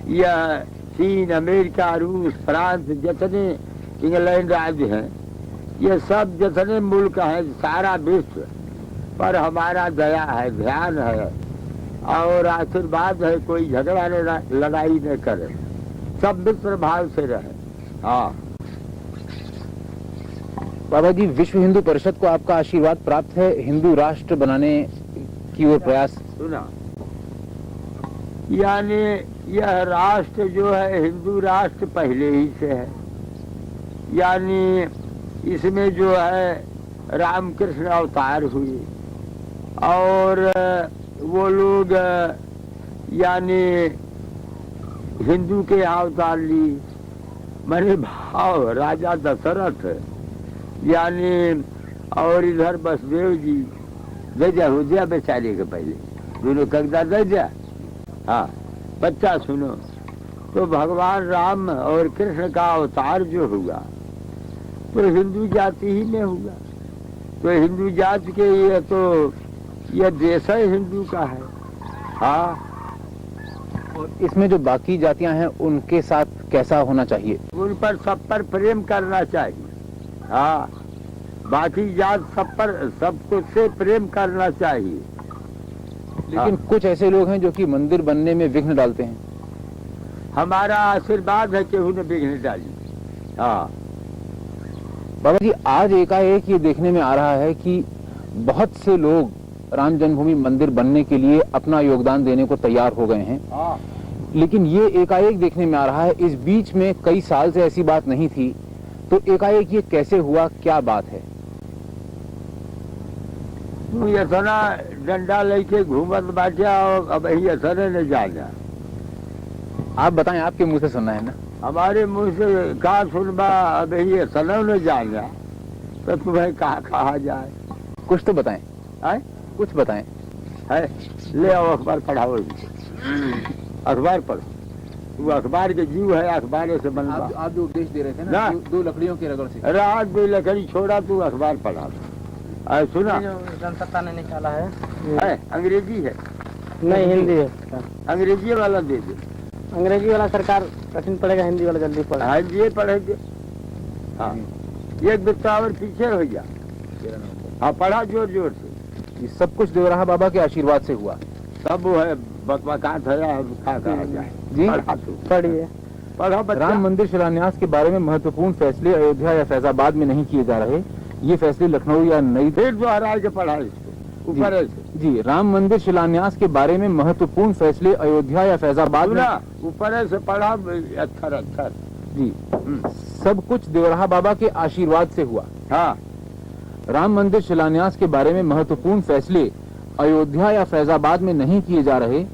यह चीन, अमेरिका, रूस, फ्रांस, जितने इंग्लैंड राज्य हैं, ये सब जितने मुल्क हैं, सारा विश्व पर हमारा दया है, ध्यान है और आशीर्वाद है। कोई झगड़ा लड़ाई न करे, सब मित्र भाव से रहे। हाँ बाबा जी, विश्व हिंदू परिषद को आपका आशीर्वाद प्राप्त है हिंदू राष्ट्र बनाने की ओर प्रयास। सुना, यानी यह राष्ट्र जो है हिंदू राष्ट्र पहले ही से है। यानी इसमें जो है रामकृष्ण अवतार हुए और वो लोग यानी हिंदू के अवतार ली। मैंने भाव राजा दशरथ यानी और इधर बसदेव जी दे हो दिया बेचारे के पहले दोनों कगदा दे दिया। हाँ, बच्चा सुनो, तो भगवान राम और कृष्ण का अवतार जो हुआ तो हिंदू जाति ही में हुआ। तो हिंदू जाति के ये तो यह देश है हिंदू का है। हाँ, और इसमें जो बाकी जातियां हैं उनके साथ कैसा होना चाहिए? उन पर सब पर प्रेम करना चाहिए। हाँ, बाकी जात सब पर सबको से प्रेम करना चाहिए। लेकिन कुछ ऐसे लोग हैं जो कि मंदिर बनने में विघ्न डालते हैं। हमारा आशीर्वाद है कि उन्हें विघ्न डाली। हाँ बाबा जी, आज एकाएक ये देखने में आ रहा है कि बहुत से लोग राम जन्मभूमि मंदिर बनने के लिए अपना योगदान देने को तैयार हो गए हैं। हाँ, लेकिन ये एकाएक देखने में आ रहा है, इस बीच में कई साल से ऐसी बात नहीं थी, तो एकाएक ये कैसे हुआ, क्या बात है? तू ऐसा डंडा लेके घूमत बाटे और अब यही ऐसा न जाना। आप बताएं, आपके मुंह से सुनना है ना। हमारे मुंह से कहा सुनबा, अब यही ऐसा न जाना तो तुम्हें कहा जाए। कुछ तो बताएं। है? कुछ बताएं। है, ले आओ अखबार पढ़ाओ। अखबार पढ़ो, वो अखबार के जीव है, अखबार से बनवा। आप जो उपदेश दे रहे थे ना, दो लकड़ियों के रगड़ से। रात भी लकड़ी छोड़ा, तू अखबार पढ़ा। सुना, जनसत्ता ने निकाला है, अंग्रेजी है? नहीं, हिंदी है। अंग्रेजी वाला दे दे। अंग्रेजी वाला सरकार कठिन पड़ेगा, हिंदी वाला जल्दी पड़ेगा। हाँ, ये पढ़ेगे। हाँ, एक बितावर पीछे हो गया। हाँ, पढ़ा जोर जोर से। ये सब कुछ देवराहा बाबा के आशीर्वाद से हुआ। सब वो है बकबकात है, कहा जाए जी। पढ़िए, पढ़ो। राम मंदिर शिलान्यास के बारे में महत्वपूर्ण फैसले अयोध्या या फैजाबाद में नहीं किए जा रहे, ये फैसले लखनऊ या नई। फिर दोहरा के पढ़ा इसको ऊपर है जी। राम मंदिर शिलान्यास के बारे में महत्वपूर्ण फैसले अयोध्या या फैजाबाद में ऊपर से पढ़ा। अच्छा अच्छा जी। सब कुछ देवराहा बाबा के आशीर्वाद से हुआ। हाँ, राम मंदिर शिलान्यास के बारे में महत्वपूर्ण फैसले अयोध्या या फैजाबाद में नहीं किए जा रहे,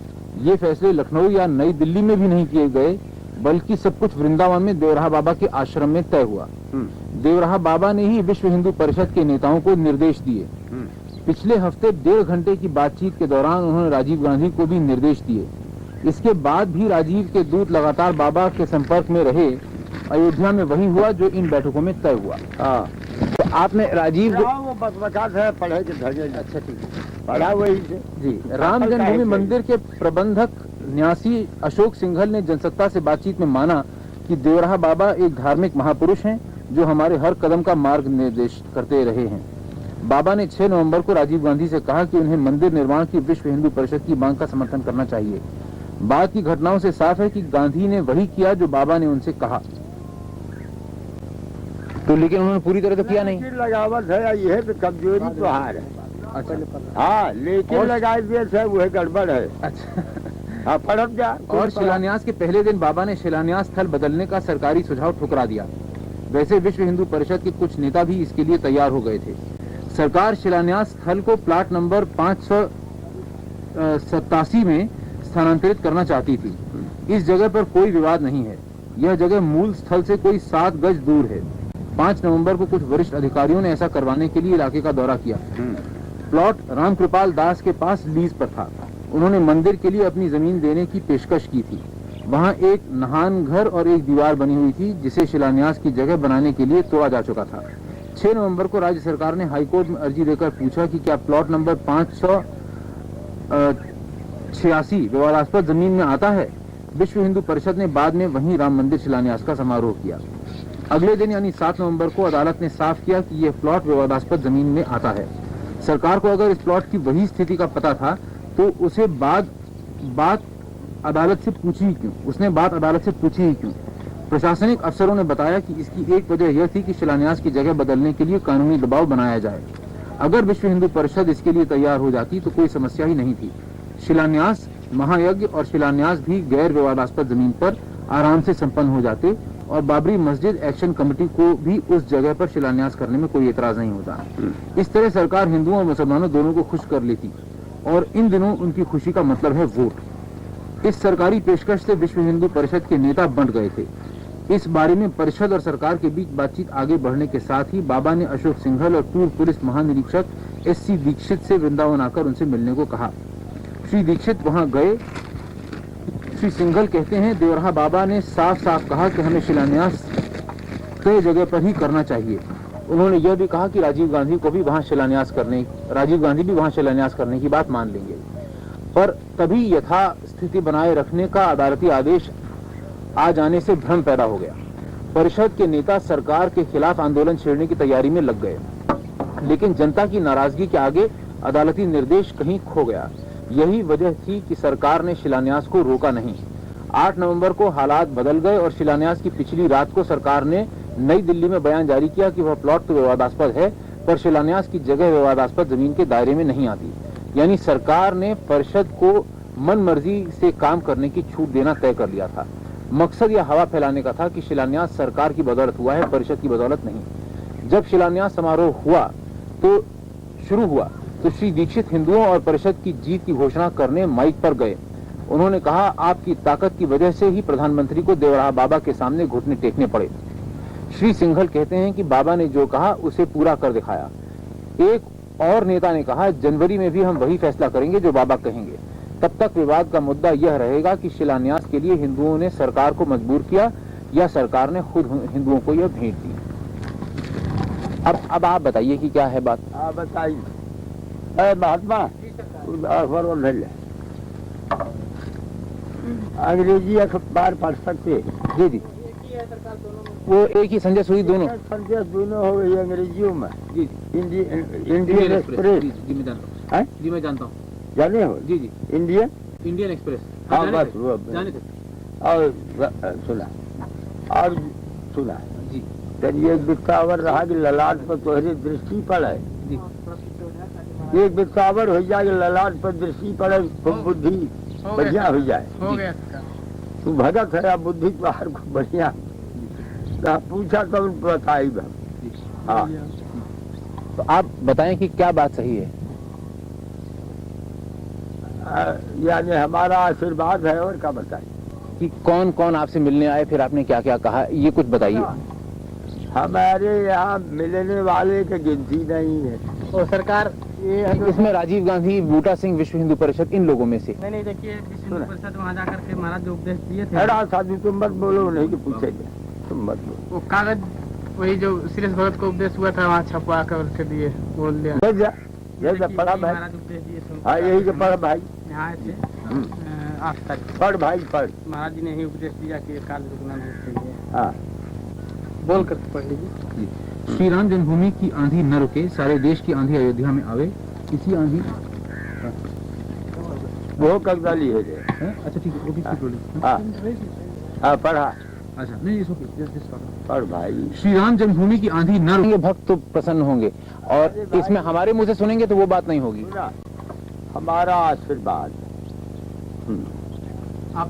ये फैसले लखनऊ या नई दिल्ली में भी नहीं किए गए, बल्कि सब कुछ वृंदावन में देवराहा बाबा के आश्रम में तय हुआ। देवराहा बाबा ने ही विश्व हिंदू परिषद के नेताओं को निर्देश दिए। पिछले हफ्ते 1.5 घंटे की बातचीत के दौरान उन्होंने राजीव गांधी को भी निर्देश दिए। इसके बाद भी राजीव के दूत लगातार बाबा के संपर्क में रहे। अयोध्या में वही हुआ जो इन बैठकों में तय हुआ। तो आपने राजीव वो बकबकात है, पढ़े के धगे। अच्छा, ठीक है, पढ़ा वही से जी। राम जन्मभूमि मंदिर के प्रबंधक न्यासी अशोक सिंघल ने जनसत्ता से बातचीत में माना कि देवराहा बाबा एक धार्मिक महापुरुष हैं जो हमारे हर कदम का मार्ग निर्देश करते रहे हैं। बाबा ने 6 नवंबर को राजीव गांधी से कहा कि उन्हें मंदिर निर्माण की विश्व हिंदू परिषद की मांग का समर्थन करना चाहिए। बाद की घटनाओं से साफ है कि गांधी ने वही किया जो बाबा ने उनसे कहा। तो लेकिन उन्होंने पूरी तरह तो किया नहीं। लगावत है, यह तो कमजोरी तो हार है। अच्छा, हाँ, लेकिन लगाए दिए थे वह गड़बड़ है। अच्छा। हाँ, पढ़ब जा। और शिलान्यास के पहले दिन बाबा ने शिलान्यास स्थल बदलने का सरकारी सुझाव ठुकरा दिया। वैसे विश्व हिंदू परिषद के कुछ नेता भी इसके लिए तैयार हो गए थे। सरकार शिलान्यास स्थल को प्लाट नंबर 587 में स्थानांतरित करना चाहती थी। इस जगह पर कोई विवाद नहीं है। यह जगह मूल स्थल से कोई 7 गज दूर है। 5 नवंबर को कुछ वरिष्ठ अधिकारियों ने ऐसा करवाने के लिए इलाके का दौरा किया। प्लॉट रामकृपाल दास के पास लीज पर था। उन्होंने मंदिर के लिए अपनी जमीन देने की पेशकश की थी। वहां एक नहान घर और एक दीवार बनी हुई थी जिसे शिलान्यास की जगह बनाने के लिए तोड़ा जा चुका था। 6 नवंबर को राज्य सरकार ने हाईकोर्ट में अर्जी देकर पूछा कि क्या प्लॉट नंबर 586 विवादास्पद जमीन में आता है। विश्व हिंदू परिषद ने बाद में वहीं राम मंदिर शिलान्यास का समारोह किया। अगले दिन यानी 7 नवंबर को अदालत ने साफ किया कि यह प्लॉट विवादास्पद जमीन में आता है। सरकार को अगर इस प्लॉट की वही स्थिति का पता था तो उसे बात अदालत से पूछी ही क्यों। प्रशासनिक अफसरों ने बताया कि इसकी एक वजह यह थी कि शिलान्यास की जगह बदलने के लिए कानूनी दबाव बनाया जाए। अगर विश्व हिंदू परिषद इसके लिए तैयार हो जाती तो कोई समस्या ही नहीं थी। शिलान्यास, महायज्ञ और शिलान्यास भी गैर विवादास्पद जमीन पर आराम से संपन्न हो जाते और बाबरी मस्जिद एक्शन कमेटी को भी उस जगह पर शिलान्यास करने में कोई एतराज नहीं होता। इस तरह सरकार हिंदुओं और मुसलमानों दोनों को खुश कर लेती और इन दिनों उनकी खुशी का मतलब है वोट। इस सरकारी पेशकश से विश्व हिंदू परिषद के नेता बंट गए थे। इस बारे में परिषद और सरकार के बीच बातचीत आगे बढ़ने के साथ ही बाबा ने अशोक सिंघल और पूर्व पुलिस महानिरीक्षक SC दीक्षित से वृंदावन आकर उनसे मिलने को कहा। श्री दीक्षित वहां गए। श्री सिंघल कहते हैं, देवराहा बाबा ने साफ साफ कहा कि हमें शिलान्यास तय जगह पर ही करना चाहिए। उन्होंने यह भी कहा कि राजीव गांधी भी वहां शिलान्यास करने की बात मान लेंगे, पर तभी यथा स्थिति बनाए रखने का अदालती आदेश आ जाने से भ्रम पैदा हो गया। परिषद के नेता सरकार के खिलाफ आंदोलन छेड़ने की तैयारी में लग गए, लेकिन जनता की नाराजगी के आगे अदालती निर्देश कहीं खो गया। यही वजह थी कि सरकार ने शिलान्यास को रोका नहीं। 8 नवंबर को हालात बदल गए और शिलान्यास की पिछली रात को सरकार ने नई दिल्ली में बयान जारी किया कि वह प्लॉट तो विवादास्पद है, पर शिलान्यास की जगह विवादास्पद जमीन के दायरे में नहीं आती। यानी सरकार ने परिषद को मन मर्जी से काम करने की छूट देना तय कर लिया था। मकसद यह हवा फैलाने का था कि शिलान्यास सरकार की बदौलत हुआ है, परिषद की बदौलत नहीं। जब शिलान्यास समारोह शुरू हुआ तो श्री दीक्षित हिंदुओं और परिषद की जीत की घोषणा करने माइक पर गए। उन्होंने कहा, आपकी ताकत की वजह से ही प्रधानमंत्री को देवराहा बाबा के सामने घुटने टेकने पड़े। श्री सिंघल कहते हैं कि बाबा ने जो कहा उसे पूरा कर दिखाया। एक और नेता ने कहा, जनवरी में भी हम वही फैसला करेंगे जो बाबा कहेंगे। तब तक विवाद का मुद्दा यह रहेगा कि शिलान्यास के लिए हिंदुओं ने सरकार को मजबूर किया या सरकार ने खुद हिंदुओं को यह भेंट दी। अब आप बताइए कि क्या है बात। आप बताइए महात्मा। अंग्रेजी अखबार पढ़ सकते। जी वो एक ही संजय सूरी दोनों हो गई अंग्रेजियों में। जी इंडियन एक्सप्रेस। जी मैं जानता हूँ। जाने हो? जी इंडियन एक्सप्रेस। हाँ बस वो जाने थे। और सुना जी। जब ये बिस्तावर रहा कि ललाट पर तोहरी दृष्टि पड़े, एक बिस्तावर हो जाए ललाट पर दृष्टि पड़े तो बुद्धि बढ़िया हो जाए। तू भगत है बुद्धि बाहर को बढ़िया पूछा तो बताई। हाँ तो आप बताएं कि क्या बात सही है। यानी हमारा आशीर्वाद है और क्या बताएं कि कौन कौन आपसे मिलने आए, फिर आपने क्या क्या कहा, ये कुछ बताइए। हमारे यहाँ मिलने वाले की गिनती नहीं है। और सरकार इसमें राजीव गांधी, बूटा सिंह, विश्व हिंदू परिषद, इन लोगों में से नहीं देखिए, विश्व हिंदू परिषद वहाँ जाकर के महाराज जो उपदेश दिए थे। अरे साधु तुम मत बोलो, नहीं कि पूछेंगे, तुम मत बोलो। वो कागज वही जो श्रीश भगत को उपदेश हुआ था वहाँ छपवा कर दिए, बोल दिया। जैसे पढ़ा भाई। हाँ यही के पढ़ा भाई। यहाँ से 8 तारीख। पढ़ भाई पढ़। महाराज जी ने ही उपदेश दिया कि काल रुकना नहीं चाहिए। हाँ बोल कर पढ़ लीजिए। श्री राम जन्मभूमि की आंधी न रुके, सारे देश की आंधी अयोध्या में आवे। इसी आंधी वो कगदाली है जे। अच्छा ठीक है, वो भी बोलिए। हाँ हाँ पढ़ा। अच्छा नहीं इसको पढ़ भाई। श्री राम जन्मभूमि की आंधी न रुके, भक्त तो प्रसन्न होंगे, और इसमें हमारे मुंह से सुनेंगे तो वो बात नहीं होगी। सुना? हमारा आशीर्वाद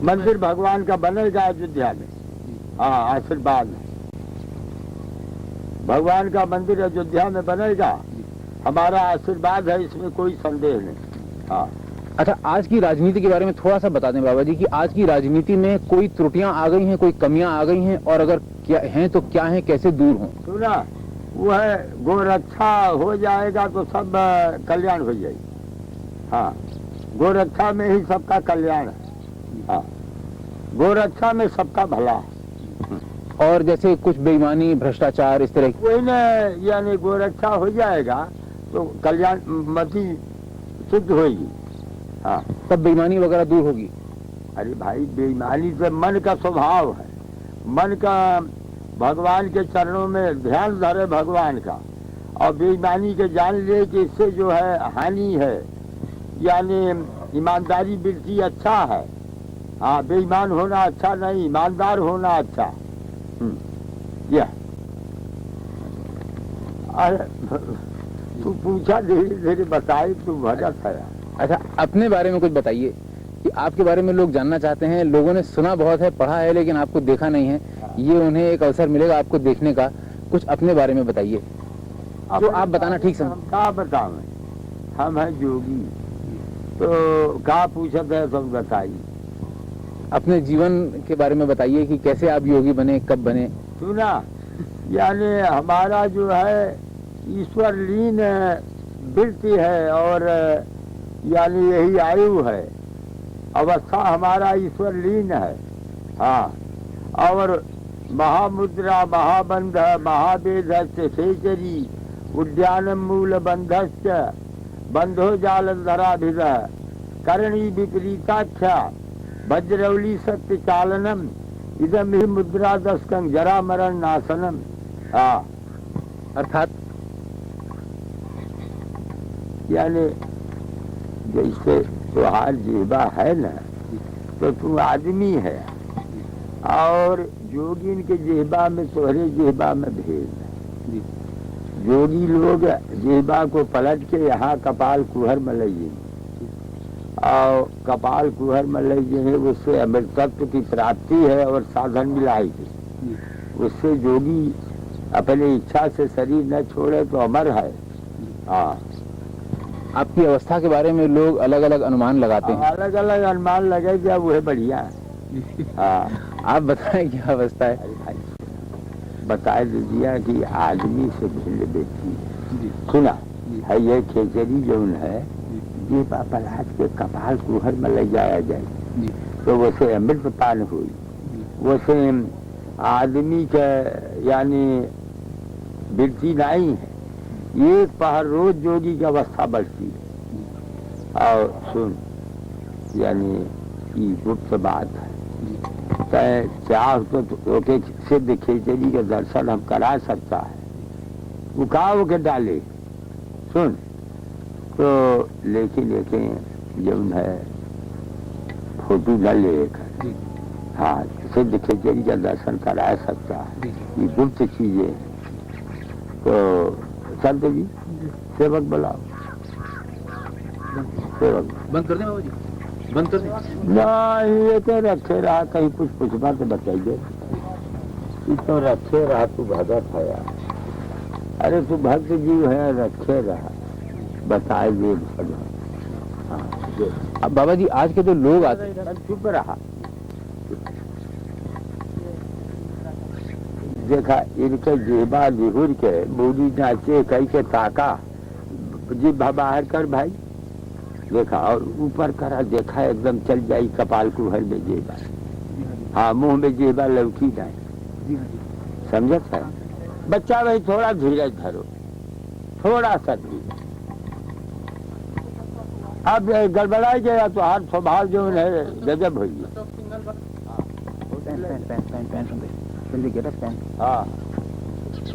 मंदिर भगवान का बनेगा अयोध्या में। हाँ आशीर्वाद भगवान का मंदिर अयोध्या में बनेगा, हमारा आशीर्वाद है, इसमें कोई संदेह नहीं। हाँ अच्छा, आज की राजनीति के बारे में थोड़ा सा बता दें बाबा जी कि आज की राजनीति में कोई त्रुटियां आ गई हैं, कोई कमियां आ गई हैं, और अगर क्या हैं तो क्या हैं, कैसे दूर हों? सुना, वो है गोरक्षा हो जाएगा तो सब कल्याण हो जाएगी। हाँ गोरक्षा में ही सबका कल्याण है। हाँ गोरक्षा में सबका भला है। और जैसे कुछ बेईमानी, भ्रष्टाचार, इस तरह कोई न यानी गोरक्षा हो जाएगा तो कल्याण मति सिद्ध होगी। हाँ तब बेईमानी वगैरह दूर होगी। अरे भाई बेईमानी से मन का स्वभाव है, मन का भगवान के चरणों में ध्यान धरे भगवान का, और बेईमानी के जान ले कि इससे जो है हानि है, यानी ईमानदारी बिल्कुल अच्छा है। हाँ बेईमान होना अच्छा नहीं, ईमानदार होना अच्छा। यह अरे तू पूछा धीरे धीरे बताई, तू भजत है। अच्छा अपने बारे में कुछ बताइए कि आपके बारे में लोग जानना चाहते हैं। लोगों ने सुना बहुत है, पढ़ा है, लेकिन आपको देखा नहीं है। ये उन्हें एक अवसर मिलेगा आपको देखने का। कुछ अपने बारे में बताइए जो आप बताना ठीक समझ। क्या बतावें, हम हैं जोगी, तो क्या पूछते है सब बताइए। अपने जीवन के बारे में बताइए कि कैसे आप योगी बने, कब बने। सुना, यानी हमारा जो है ईश्वर लीन वृत्ति है, और यानी यही आयु है, अवस्था हमारा ईश्वर लीन है। हाँ और महामुद्रा महाबंध महावेद खेचरी उद्यान मूल बंधश्च बंधो जाल धराभिद करणी विपरीताख्या वज्रवली सत्य चालनम इदम ही मुद्रा दस्कं जरा मरण नाशनम। हाँ अर्थात यानी जैसे तुहार जीवा है ना, तो तू आदमी है, और जोगिन के जेबा में तोहरे जेबा में भेद है। जोगी लोग जेबा को पलट के यहाँ कपाल कुहर में ले जाएंगे, और कपाल कुहर में ले जाएंगे, उससे अमृतत्व की प्राप्ति है और साधन मिलाएगी। उससे जोगी अपनी इच्छा से शरीर न छोड़े तो अमर है। हाँ आपकी अवस्था के बारे में लोग अलग अलग अनुमान लगाते हैं। अलग अलग अनुमान लगे क्या, वो है बढ़िया। हाँ आप बताएं क्या अवस्था है। बता दीजिए कि आदमी से भिन्न व्यक्ति है। सुना है, ये खेचरी जो है ये पलाश के कपाल कुहर में ले जाया जाए तो वैसे अमृत पान हुई, वैसे आदमी के यानी वृत्ति नहीं है। एक पहर रोज जोगी की अवस्था बढ़ती है। और सुन, यानी ये गुप्त बात है, चाह तो सिद्ध खेचरी के दर्शन हम करा सकता है, उकाव के डाले। सुन तो लेकिन जो है फोटो न ले, हाँ सिद्ध खेचरी का दर्शन करा सकता है, ये गुप्त चीजें। तो संत जी सेवक बुलाओ, सेवक बंद कर दें बाबा जी, बंद कर दें। नहीं ये तो रखे रहा, कहीं कुछ पूछना तो बताइए। ये तो रखे रहा, तू भगत है यार। अरे तू भक्त जीव है, रखे रहा, बताए दे भगवान। हाँ अब बाबा जी आज के जो लोग आते हैं, चुप रहा। देखा इनके जेबा लिहुर के बूढ़ी नाचे कई के ताका जी बाहर कर भाई, देखा और ऊपर करा, देखा एकदम चल जाई कपाल कुहर में जेबा। हाँ मुंह में जेबा लौकी नहीं, समझत है बच्चा। भाई थोड़ा धीरज धरो, थोड़ा सा धीरज। अब गड़बड़ा गया तो हाथ स्वभाव जो है गजब हो गया। हाँ,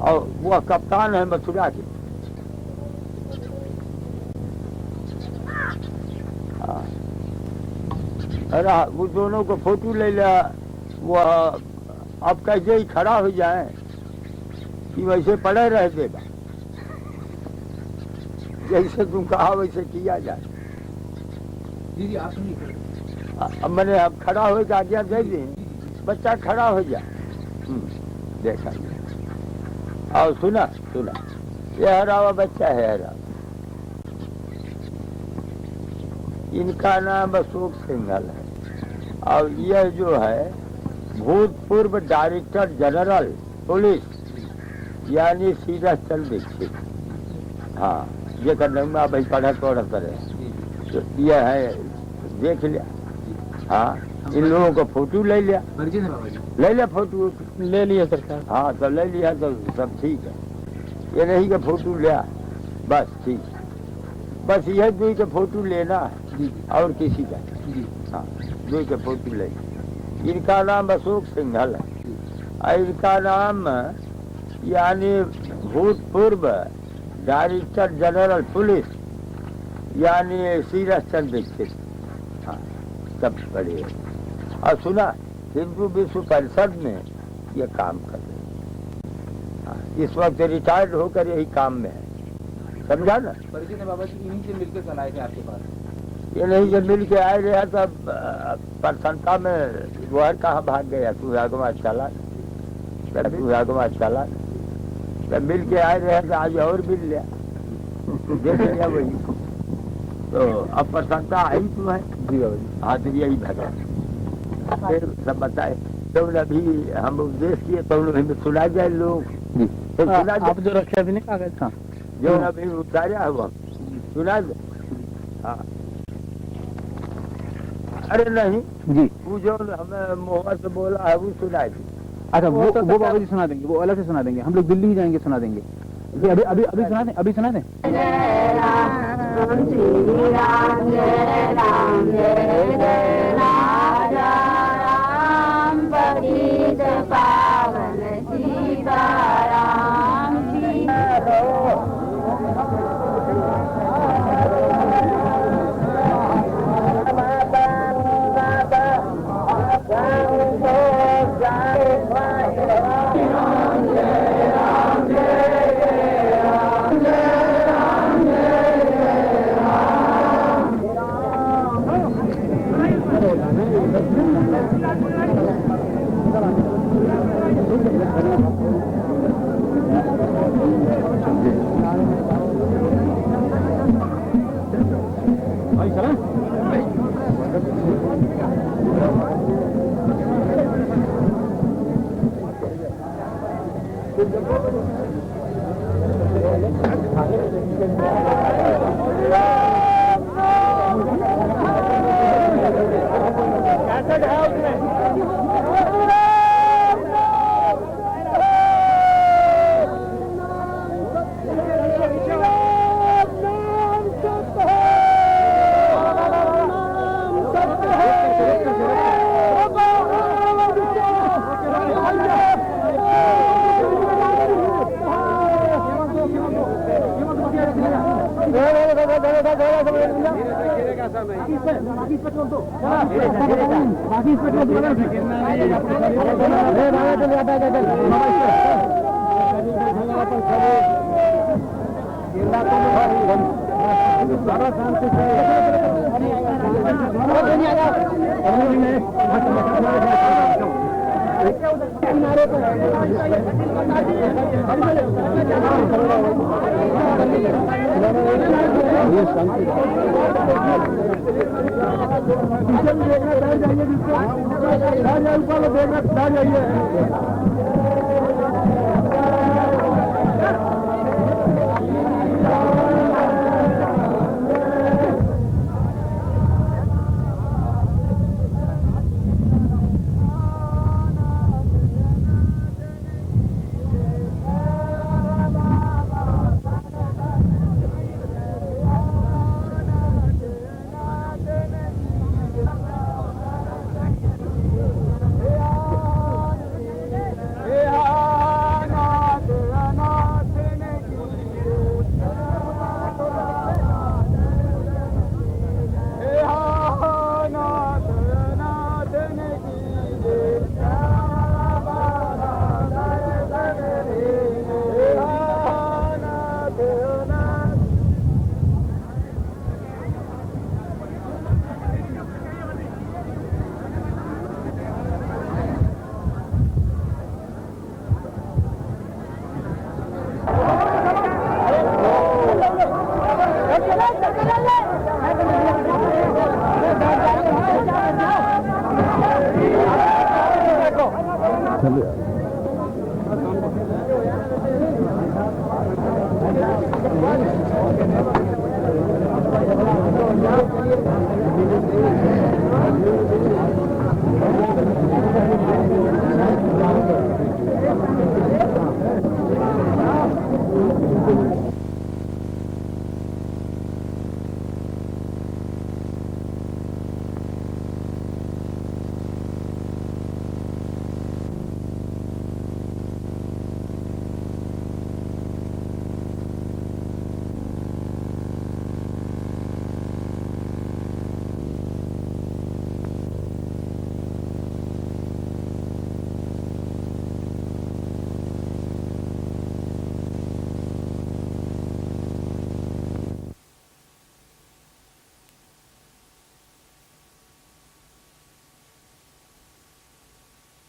और वो कप्तान है मथुरा के। हाँ, अरे वो दोनों को फोटो ले लिया। वो अब कैसे ही खड़ा हो जाए कि वैसे पड़े रह देगा, जैसे तुम कहा वैसे किया जाए। दीदी आप सुनिए, अब मैंने अब खड़ा हो के आज्ञा दे दी, बच्चा खड़ा हो जाए। देखा और सुना सुना, ये हरा हुआ बच्चा है, हरा। इनका नाम अशोक सिंघल है और यह जो है भूतपूर्व डायरेक्टर जनरल पुलिस यानी सीरथ चंद्र दीक्षित। हाँ, ये करना भाई पढ़ा रहे तो यह है, देख लिया। हाँ, इन लोगों को फोटो ले लिया, ले लिया फोटो, ले लिया सरकार। हाँ तो ले लिया तो सब ठीक है। ये नहीं कि फोटो लिया बस ठीक, बस यह दुई के फोटो लेना है और किसी का। हाँ, दुई के फोटो ले। इनका नाम अशोक सिंघल है और इनका नाम यानी भूतपूर्व डायरेक्टर जनरल पुलिस यानी सीरथ चंद्र दीक्षित। हाँ, सब बड़े। और सुना हिंदू विश्व परिषद में ये काम कर रहे हैं। हाँ, इस वक्त रिटायर्ड होकर यही काम में है, समझा ना। परिचय ने बाबा जी इन्हीं से मिलकर कल आए थे आपके पास? ये नहीं जब मिल के आए रहे तब प्रसन्नता में गोहर कहाँ भाग गया, तू आगमा चला, तू आगमा चला, तब मिल के आए रहे तो आज और मिल लिया, देख लिया वही। तो अब प्रसन्नता आई तू है। जी बाबा जी। हाँ, तो यही भगा फिर सब बताए। तो अभी हम उपदेश किए तो हमें सुना जाए लोग जी। तो सुना आप जो रखे अभी नहीं कागज? हाँ, जो अभी उतारा हुआ सुना दे। हाँ, अरे नहीं जी। वो जो हमें मुँह से बोला है वो सुना दी। अच्छा, वो बाबा जी सुना देंगे, वो अलग से सुना देंगे। हम लोग दिल्ली ही जाएंगे, सुना देंगे। जी, अभी अभी अभी सुना दें, अभी सुना दें। जय राम श्री राम, जय राम, जय राजा राम, पतित पावन सीताराम चलो